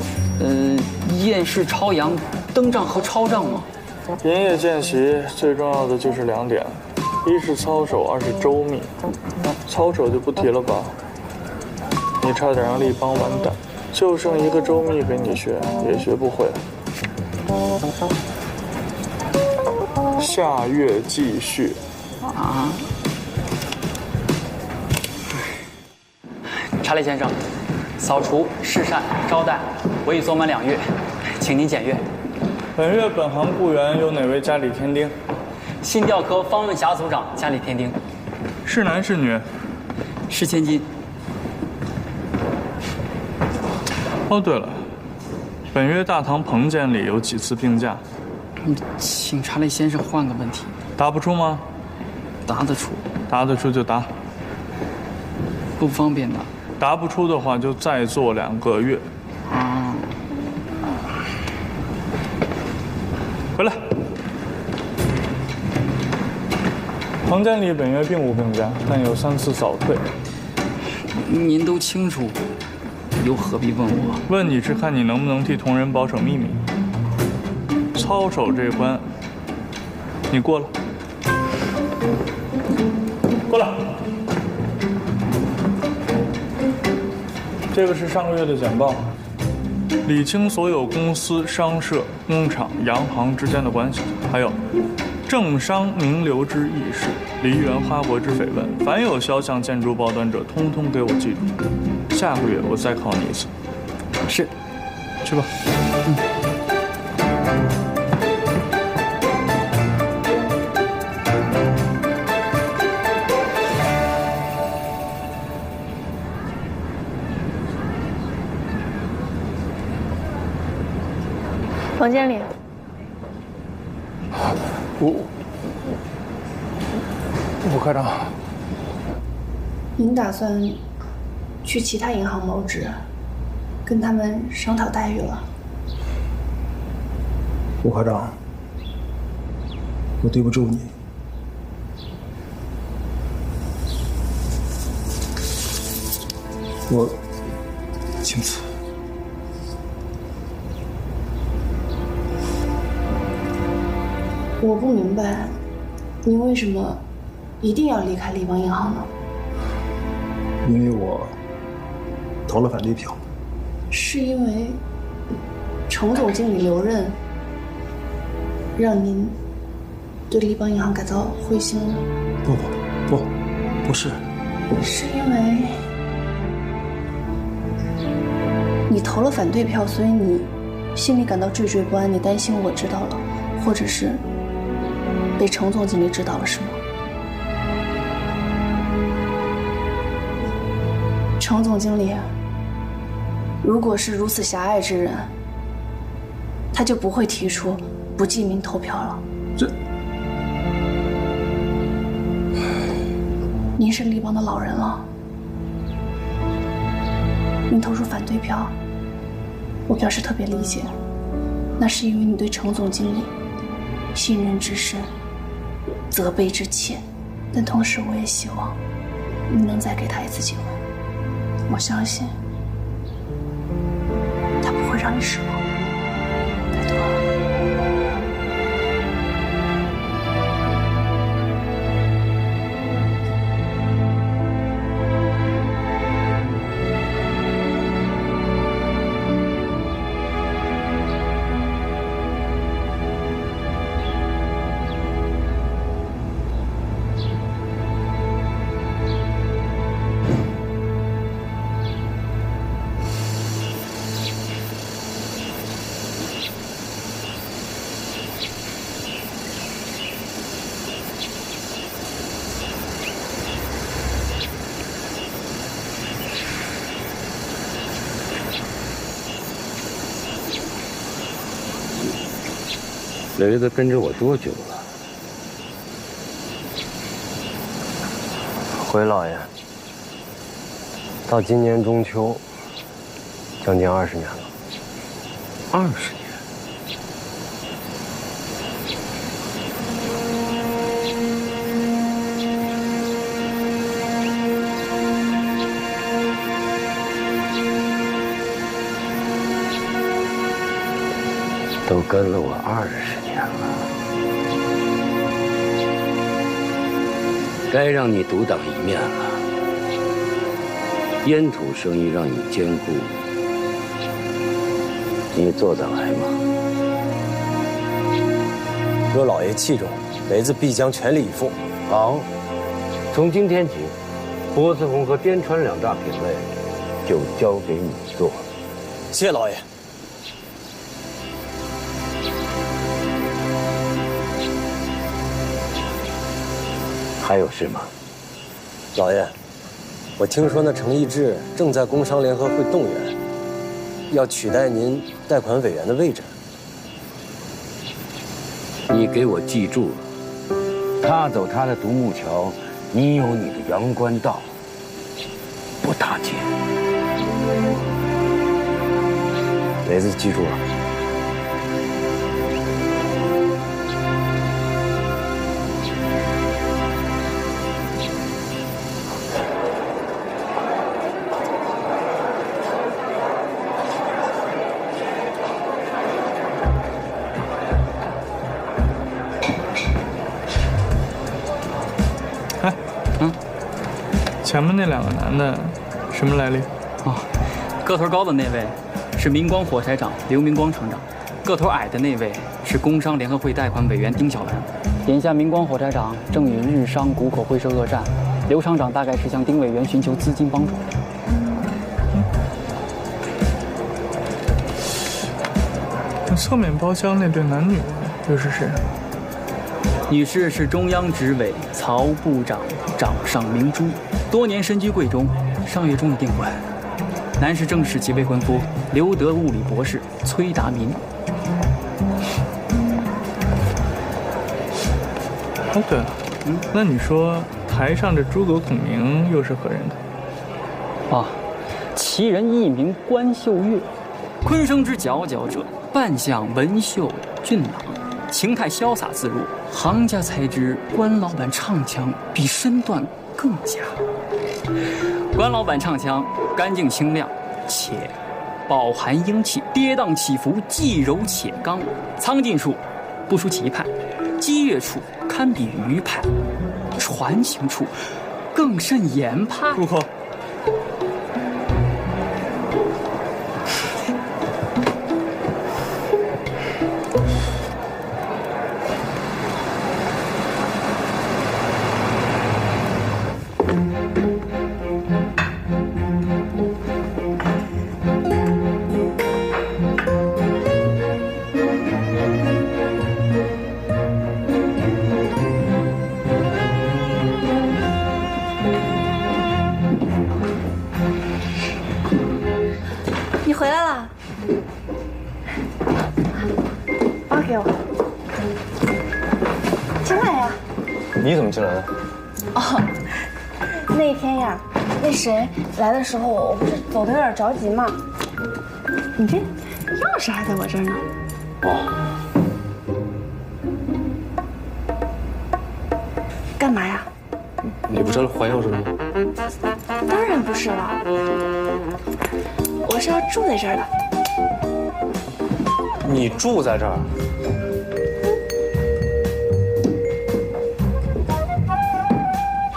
验视、超阳、登账和抄账吗？营业见习最重要的就是2点，一是操守，二是周密。操守就不提了吧，你差点让立邦完蛋，就剩1个周密给你学，也学不会。下月继续。啊！查理先生，扫除、侍膳、招待，我已做满2月，请您检阅。本月本行雇员有哪位家里添丁？新调科方问霞组长家里添丁。是男是女？是千金。哦，对了，本月大堂彭监理有几次病假？请查理先生换个问题。答不出吗？答得出。答得出就答。不方便答。答不出的话就再做2个月。啊。回来。彭监理本月并无病假，但有3次早退。您都清楚，又何必问我？问你是看你能不能替同仁保守秘密。操守这关，你过了。过来。这个是上个月的简报，理清所有公司、商社、工厂、洋行之间的关系，还有政商名流之轶事、梨园花国之绯闻，凡有肖像建筑报端者，通通给我记住。下个月我再考你1次。是。去吧。彭监理，吴科长，您打算去其他银行谋职，跟他们商讨待遇了。吴科长，我对不住你。我请辞。我不明白，你为什么一定要离开立邦银行呢？因为我投了反对票。是因为程总经理留任，让您对立邦银行感到灰心了？不是。是因为你投了反对票，所以你心里感到惴惴不安，你担心我知道了，或者是被程总经理知道了，是吗？程总经理如果是如此狭隘之人，他就不会提出不记名投票了。您是立邦的老人了，您投出反对票，我表示特别理解。那是因为你对程总经理信任之深，责备之切，但同时我也希望你能再给他一次机会。我相信他不会让你失望，拜托了。雷子跟着我多久了？回老爷，到今年中秋，将近20年了。20年。都跟了我20年了，该让你独当一面了。烟土生意让你兼顾，你做得来吗？若老爷器重，雷子必将全力以赴。好，从今天起，波斯红和滇川2大品类就交给你做。谢老爷。还有事吗？老爷，我听说那程义志正在工商联合会动员，要取代您贷款委员的位置。你给我记住了，他走他的独木桥，你有你的阳关道，不打紧。雷子记住了。前面那2个男的，什么来历？哦，个头高的那位是明光火柴长刘明光厂长，个头矮的那位是工商联合会贷款委员丁小兰。眼下明光火柴长正与日商谷口会社恶战，刘厂长大概是向丁委员寻求资金帮助。那侧面包厢那对男女又是谁？女士是中央执委曹部长掌上明珠，多年身居贵中，上月中已订婚。男士正是其未婚夫留德物理博士崔达民。哦，对了，那你说台上这诸葛孔明又是何人呢？哦，其人亦名关秀月，昆生之佼佼者，扮相文秀俊朗，情态潇洒自如。行家才知关老板唱腔比身段更佳。关老板唱腔干净清亮，且饱含英气，跌宕起伏，既柔且刚，苍劲处不输棋派，激越处堪比鱼派，传情处更甚言派。入口。回来了，包给我。进来呀。你怎么进来的？哦，那天呀，那谁来的时候，我不是走的有点着急嘛。你这钥匙还在我这儿呢。哦。干嘛呀？你不是还钥匙的吗？当然不是了。我是要住在这儿的。你住在这儿？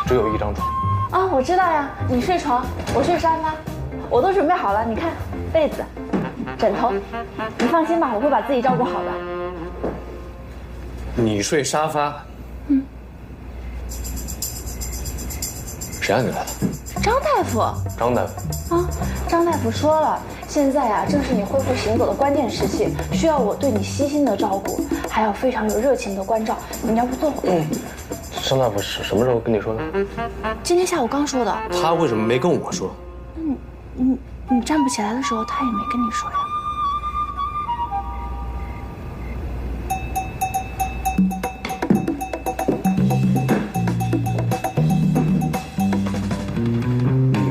只有一张床。啊，我知道呀，你睡床，我睡沙发，我都准备好了。你看，被子、枕头，你放心吧，我会把自己照顾好的。你睡沙发？嗯。谁让你来的？张大夫。张大夫。啊，张大夫说了，现在啊正是你恢复行走的关键时期，需要我对你悉心的照顾，还要非常有热情的关照。你要不坐会儿？张大夫什么时候跟你说的？今天下午刚说的。他为什么没跟我说？你站不起来的时候，他也没跟你说呀。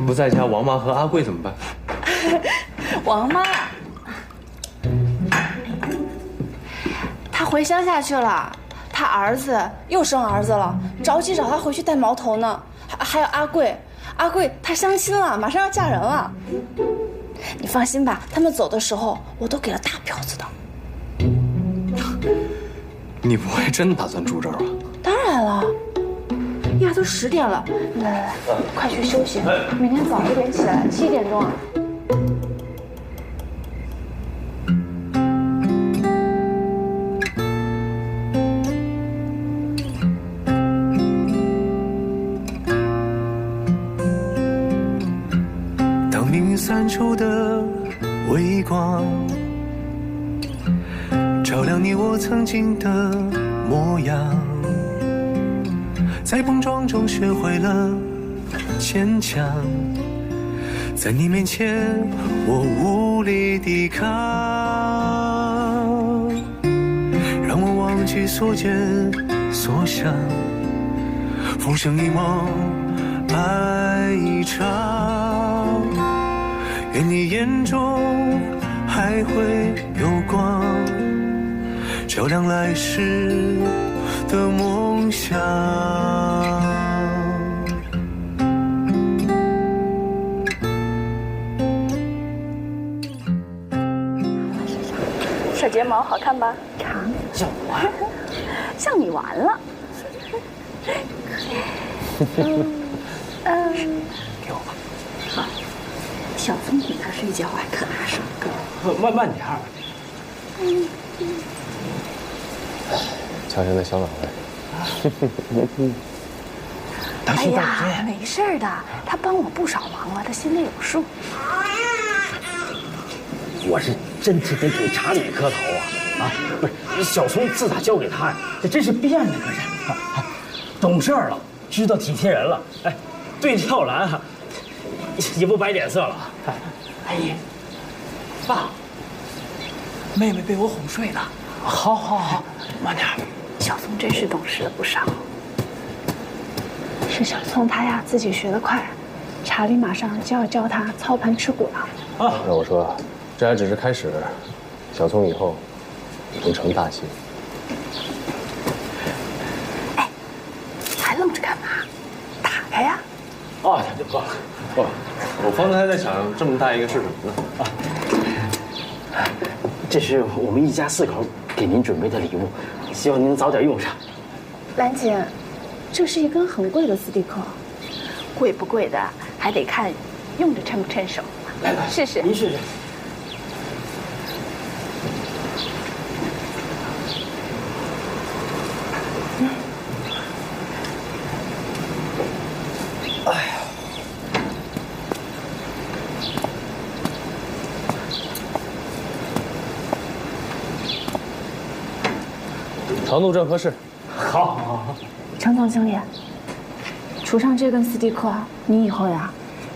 不在家，王妈和阿贵怎么办？王妈，她回乡下去了，她儿子又生儿子了，着急找她回去带矛头呢。还有阿贵，阿贵她相亲了，马上要嫁人了。你放心吧，他们走的时候我都给了大票子的。你不会真打算住这儿吧？当然了。呀，都10点了，来，快去休息，明天早一点起来，7点钟啊。当命运散出的微光，照亮你我曾经的模样。在碰撞中学会了坚强，在你面前我无力抵抗，让我忘记所见所想，浮生一梦，爱一场。愿你眼中还会有光，照亮来世的梦想。小睫毛好看吧？长，像我，像你完了。给我吧。好，小聪明他睡觉还可拿手。慢点儿。瞧瞧那小脑袋。哎呀，没事的，他帮我不少忙了，他心里有数。我是真是得给查理磕头啊！不是小聪自打交给他，这真是变了个人啊！懂事了，知道体贴人了，哎，对跳篮也不摆脸色了。阿姨，爸，妹妹被我哄睡了。好，慢点。小聪真是懂事了不少。是小聪他呀自己学得快，查理马上就要叫他操盘持股了。啊，那我说，这还只是开始，小聪以后能成大器。哎，还愣着干嘛？打开呀！哦，不，我方才在想，这么大一个是什么呢？这是我们一家4口给您准备的礼物，希望您能早点用上。兰姐，这是一根很贵的斯蒂克，贵不贵的还得看用着趁不趁手。来，试试。您试试。哎呀，长度正合适。好。程总经理，除上这根斯蒂克，你以后呀，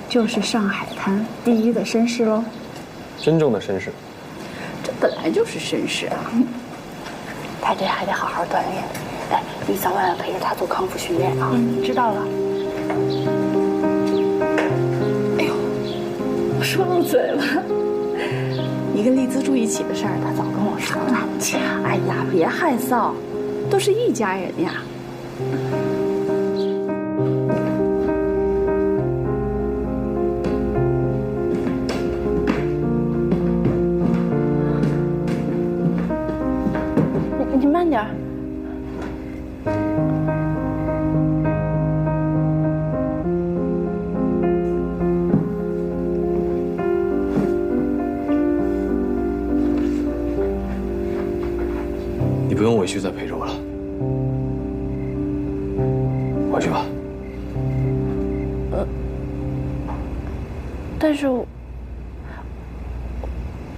就是上海滩第1的绅士喽。真正的绅士。这本来就是绅士啊。他这还得好好锻炼。哎，你早晚陪着他做康复训练啊。知道了。哎呦，我说漏嘴了。你跟丽兹住一起的事儿，他早跟我说了。哎呀，别害臊，都是一家人呀。你慢点。你不用委屈再陪着我了，回去吧。但是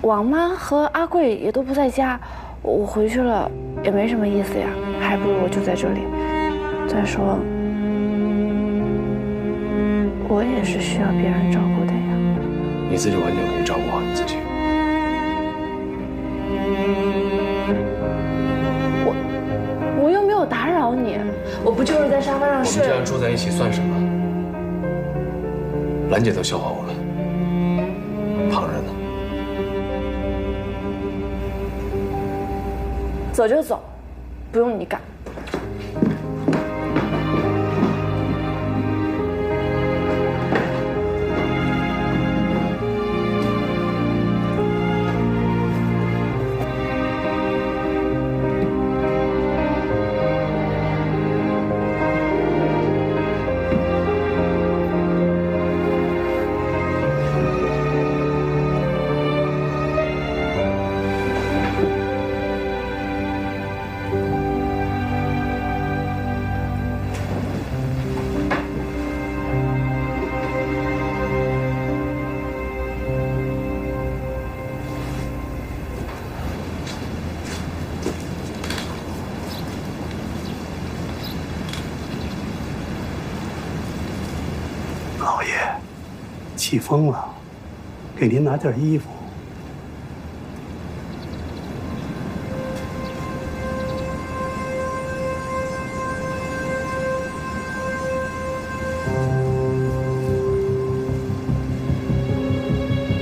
王妈和阿贵也都不在家，我回去了也没什么意思呀，还不如我就在这里。再说，我也是需要别人照顾的呀。你自己完全可以照顾好你自己。我又没有打扰你，我不就是在沙发上睡。我们这样住在一起算什么？兰姐都笑话我们，旁人呢？走就走，不用你赶。老爷，起风了，给您拿件衣服。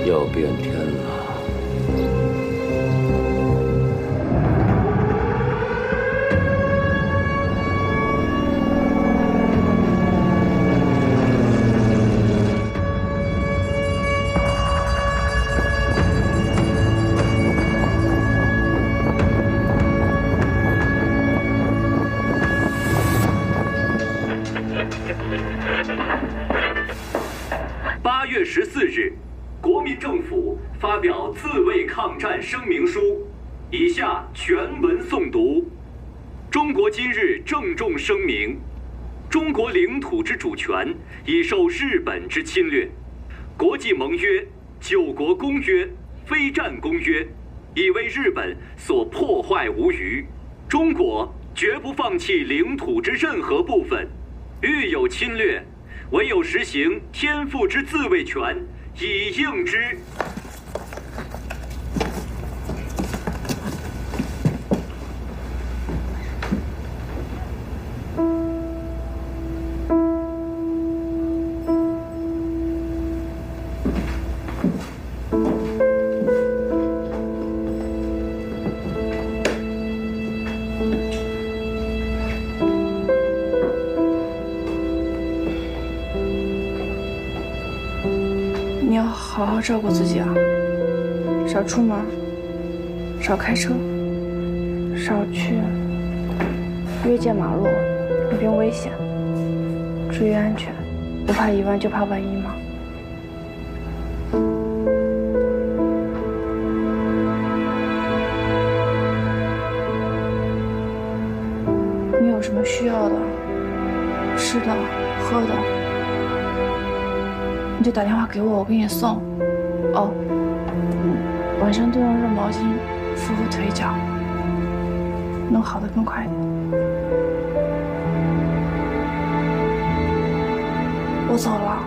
要变天了。8月14日，国民政府发表自卫抗战声明书，以下全文诵读。中国今日郑重声明：中国领土之主权已受日本之侵略，国际盟约、九国公约、非战公约已为日本所破坏无余。中国绝不放弃领土之任何部分，遇有侵略，唯有实行天赋之自卫权，以应之。好好照顾自己啊，少出门，少开车，少去越界马路，路边危险，注意安全，不怕一万就怕万一吗？你有什么需要的，吃的、喝的，你就打电话给我，我给你送。哦，晚上都用热毛巾敷敷腿脚，能好得更快点。我走了。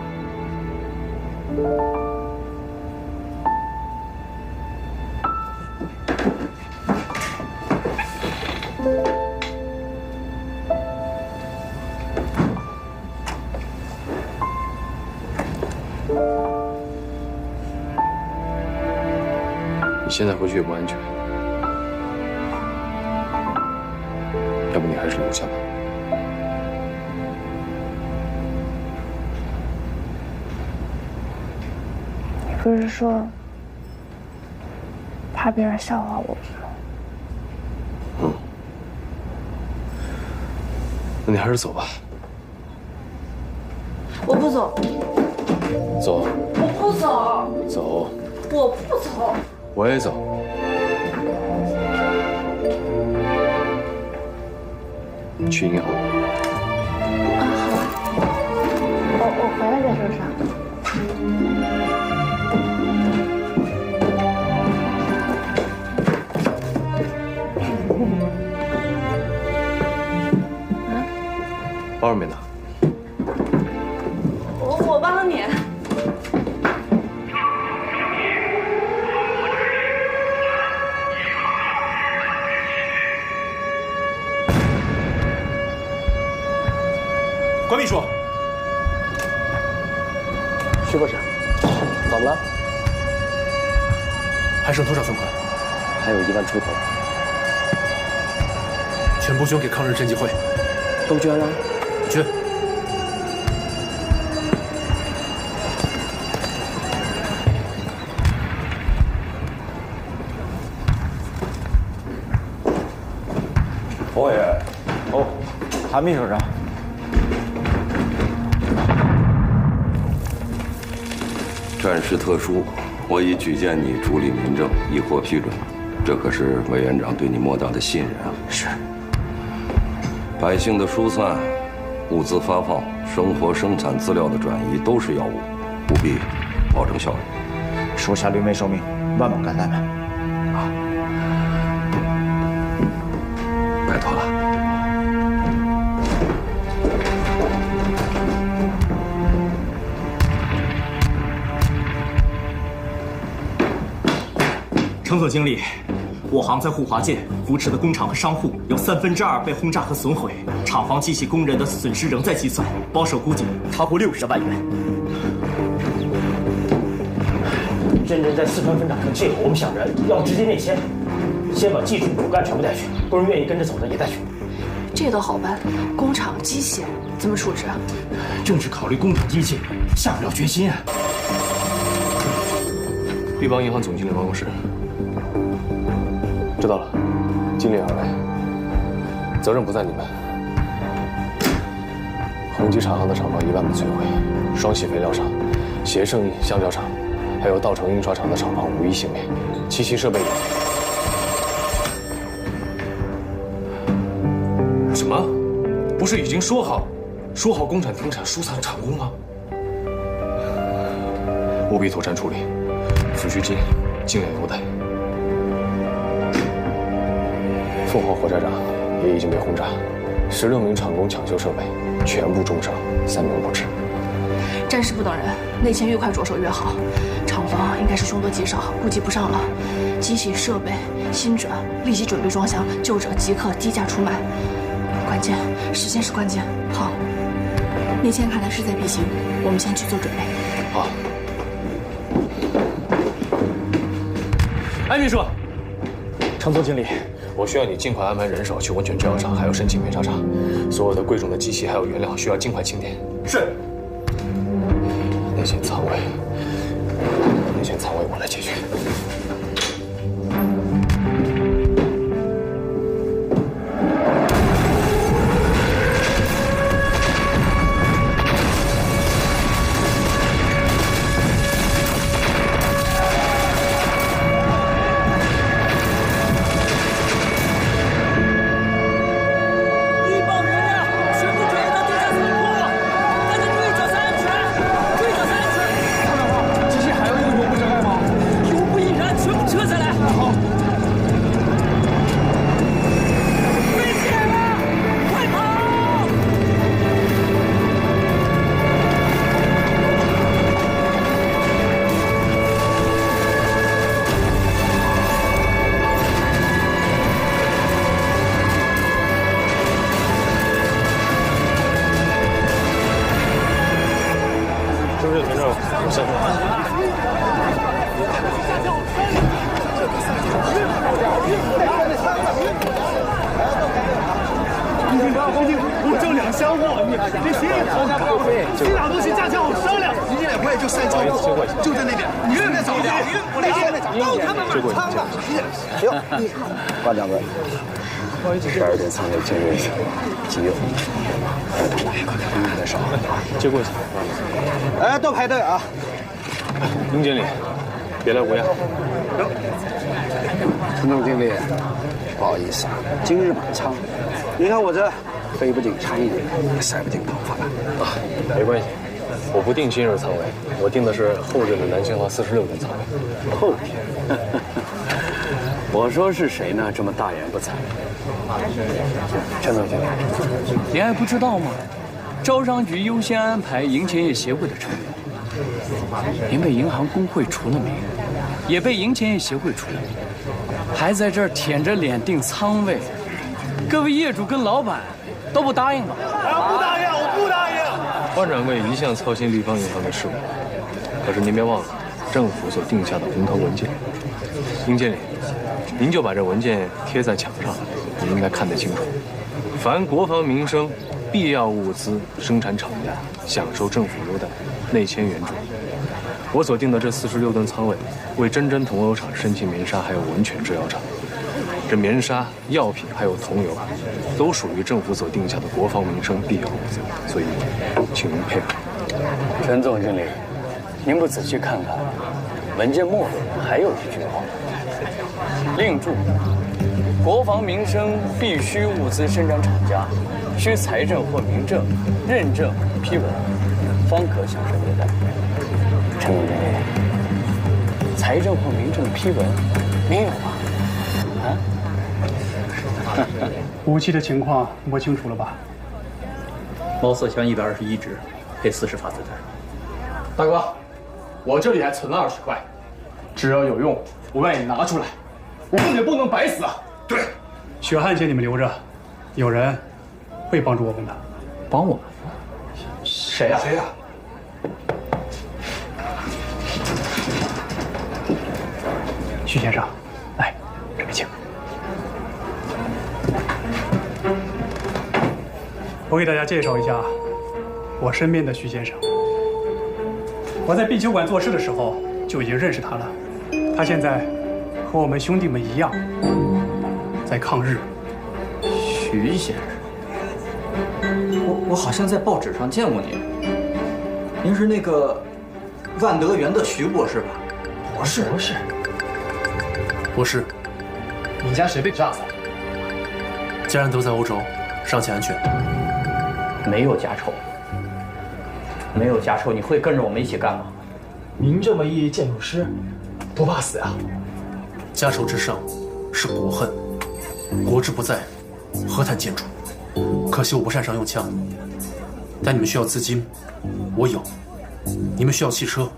你现在回去也不安全，要不你还是留下吧。你不是说怕别人笑话我吗？那你还是走吧。我不走。走。我不走。走。我不走。我也走。去银行。啊，好啊。我回来再说啥。包里面呢？我帮你。关秘书，徐博士，怎么了？还剩多少存款？还有1万出头。全部捐给抗日赈济会。都捐了？捐。侯委员，哦，韩秘书长。战事特殊，我已举荐你主理民政，已获批准。这可是委员长对你莫大的信任啊！是。百姓的疏散、物资发放、生活生产资料的转移都是要务，务必保证效率。属下屡没受命，万万感怠慢。啊，拜托了。程总经理，我行在沪华界扶持的工厂和商户有2/3被轰炸和损毁，厂房机器工人的损失仍在计算，保守估计超过60万元。真真在四川分厂上借口我们想着要直接内迁，先把技术骨干全部带去，工人愿意跟着走的也带去。这都好办，工厂机械怎么处置啊？正是考虑工厂机器，下不了决心啊。立邦银行总经理办公室。知道了，尽力而为，责任不在你们。宏基厂行的厂房1万被摧毁，双喜肥料厂、协盛橡胶厂，还有稻城印刷厂的厂房无一幸免，机器设备也。什么？不是已经说好工厂停产疏散厂工吗？务必妥善处理，抚恤金尽量优待。凤凰火车站也已经被轰炸，16名厂工抢修设备，全部重伤，3名不治。战事不等人，内迁越快着手越好。厂房应该是凶多吉少，顾及不上了。机器设备新转，立即准备装箱，旧者即刻低价出卖。关键时间是关键。好，内迁看来势在必行，我们先去做准备。好。艾秘书，程总经理。我需要你尽快安排人手去温泉制药厂，还有申请煤渣厂，所有的贵重的机器还有原料需要尽快清点。是。内迁仓位内线仓位我来解决。我就两箱货，你谁也讨价不菲，其他东西价钱好商量。你这我也就3箱货，就在那边。你现在找点，我来现在找，都他们满仓了。行，挂两个。不好意思，12点仓位进入一下，急用。太少，接过去。哎，都排队啊！宁经理，别来无恙。陈总经理，不好意思啊，今日满仓。你看我这飞不顶苍蝇，也晒不顶头发了。啊，没关系，我不定今日仓位，我定的是后日的南星号46吨仓位。后天？我说是谁呢？这么大言不惭。陈总经理，您还不知道吗？招商局优先安排银钱业协会的成员。您被银行工会除了名，也被银钱业协会除了名，还在这儿舔着脸订仓位，各位业主跟老板都不答应吧？不答应，我不答应。花掌柜一向操心立方银行的事务，可是您别忘了政府所定下的红头文件。宁经理，您就把这文件贴在墙上，你应该看得清楚。凡国防民生必要物资生产厂家享受政府优待，内签援助。我所定的这46吨仓位，为真真桐油厂、申气棉纱还有文泉制药厂。这棉纱、药品还有桐油，都属于政府所定下的国防民生必要物资，所以，请您配合。陈总经理，您不仔细看看，文件末尾还有一句话：另注，国防民生必须物资生产厂家，需财政或民政认证批文，方可享受优待。陈总经理，财政或民政批文没有吧？啊？武器的情况摸清楚了吧？毛瑟枪121支，配40发子弹。大哥，我这里还存了20块，只要有用，我愿意拿出来。我们也不能白死啊！对，血汗钱你们留着，有人会帮助我们的。帮我们？谁呀？谁呀？徐先生，来，这边请。我给大家介绍一下我身边的徐先生。我在碧球馆做事的时候就已经认识他了，他现在和我们兄弟们一样，在抗日。徐先生，我好像在报纸上见过您。您是那个万德园的徐博士吧？不是，不是。博士，你家谁被炸死？家人都在欧洲，尚且安全。没有家仇，没有家仇，你会跟着我们一起干吗？您这么一建筑师，不怕死呀？家仇之上是国恨，国志不在，何谈建筑？可惜我不擅长用枪，但你们需要资金，我有；你们需要汽车，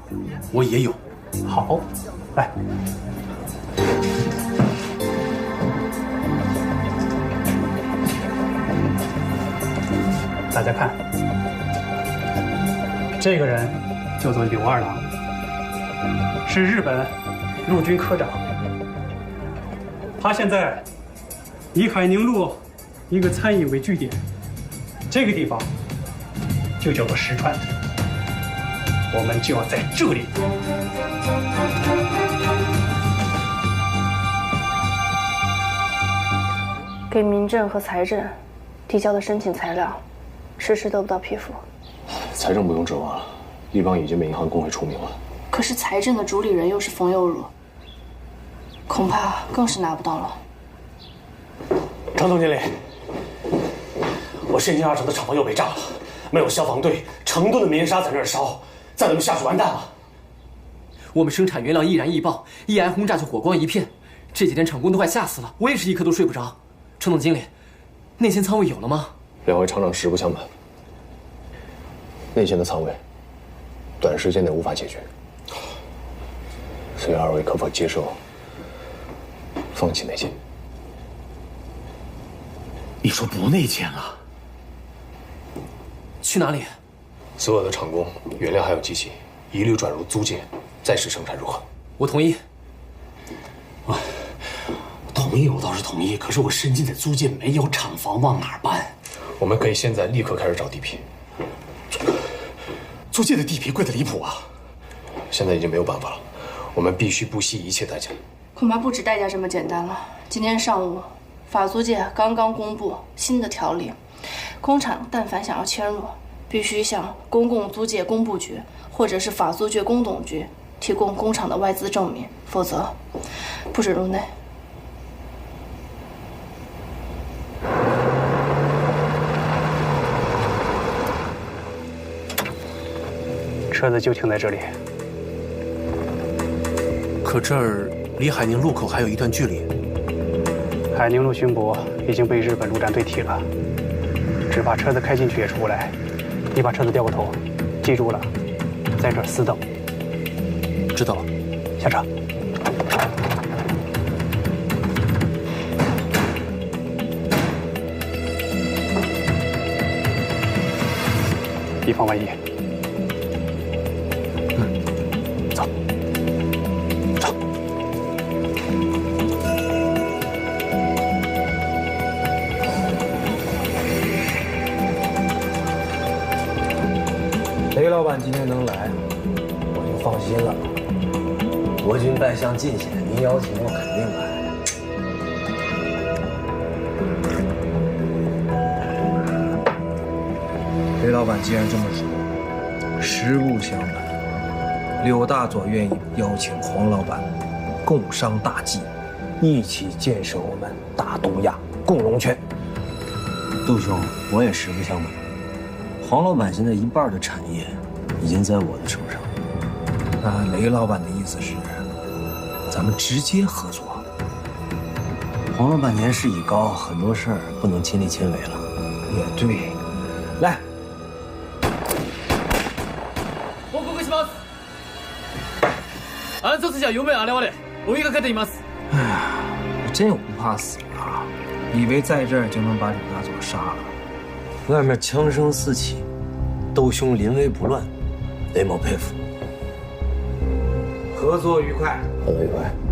我也有。好，来。大家看，这个人叫做柳二郎，是日本陆军科长。他现在以海宁路一个餐饮为据点，这个地方就叫做石川。我们就要在这里。给民政和财政提交的申请材料，迟迟得不到批复。财政不用指望了，立邦已经被银行工会除名了。可是财政的主理人又是冯有儒，恐怕更是拿不到了。程总经理，我深津2厂的厂房又被炸了，没有消防队，成吨的棉纱在那儿烧，再这么下去完蛋了。我们生产原料易燃易爆，一挨轰炸就火光一片，这几天厂工都快吓死了，我也是一刻都睡不着。程总经理，内线仓位有了吗2位厂长实不相瞒，内线的仓位短时间内无法解决，所以2位可否接受放弃内线？你说不内建了？去哪里？所有的厂工、原料还有机器，一律转入租界，再试生产，如何？我同意。同意我倒是同意，可是我深津在租界没有厂房，往哪儿搬？我们可以现在立刻开始找地皮。租界的地皮贵得离谱啊！现在已经没有办法了，我们必须不惜一切代价。恐怕不止代价这么简单了。今天上午，法租界刚刚公布新的条例，工厂但凡想要迁入，必须向公共租界工部局或者是法租界工董局提供工厂的外资证明，否则不准入内。车子就停在这里。可这儿离海宁路口还有一段距离。海宁路巡捕已经被日本陆战队踢了，只怕车子开进去也出不来。你把车子掉过头，记住了，在这儿死等。知道了。下车。以防万一。雷老板今天能来，我就放心了。国军败相尽显，您邀请我肯定来。雷老板既然这么说，实不相瞒，柳大佐愿意邀请黄老板共商大计，一起建设我们大东亚共荣圈。杜兄，我也实不相瞒，黄老板现在一半的产业已经在我的手上。那雷老板的意思是，咱们直接合作？黄老板年事已高，很多事儿不能亲力亲为了。也对，来。報告します。暗殺者4名現れ、追いかけています。哎呀，我真有不怕死啊！以为在这儿就能把柳大佐杀了。外面枪声四起，窦兄临危不乱，雷某佩服。合作愉快。合作愉快。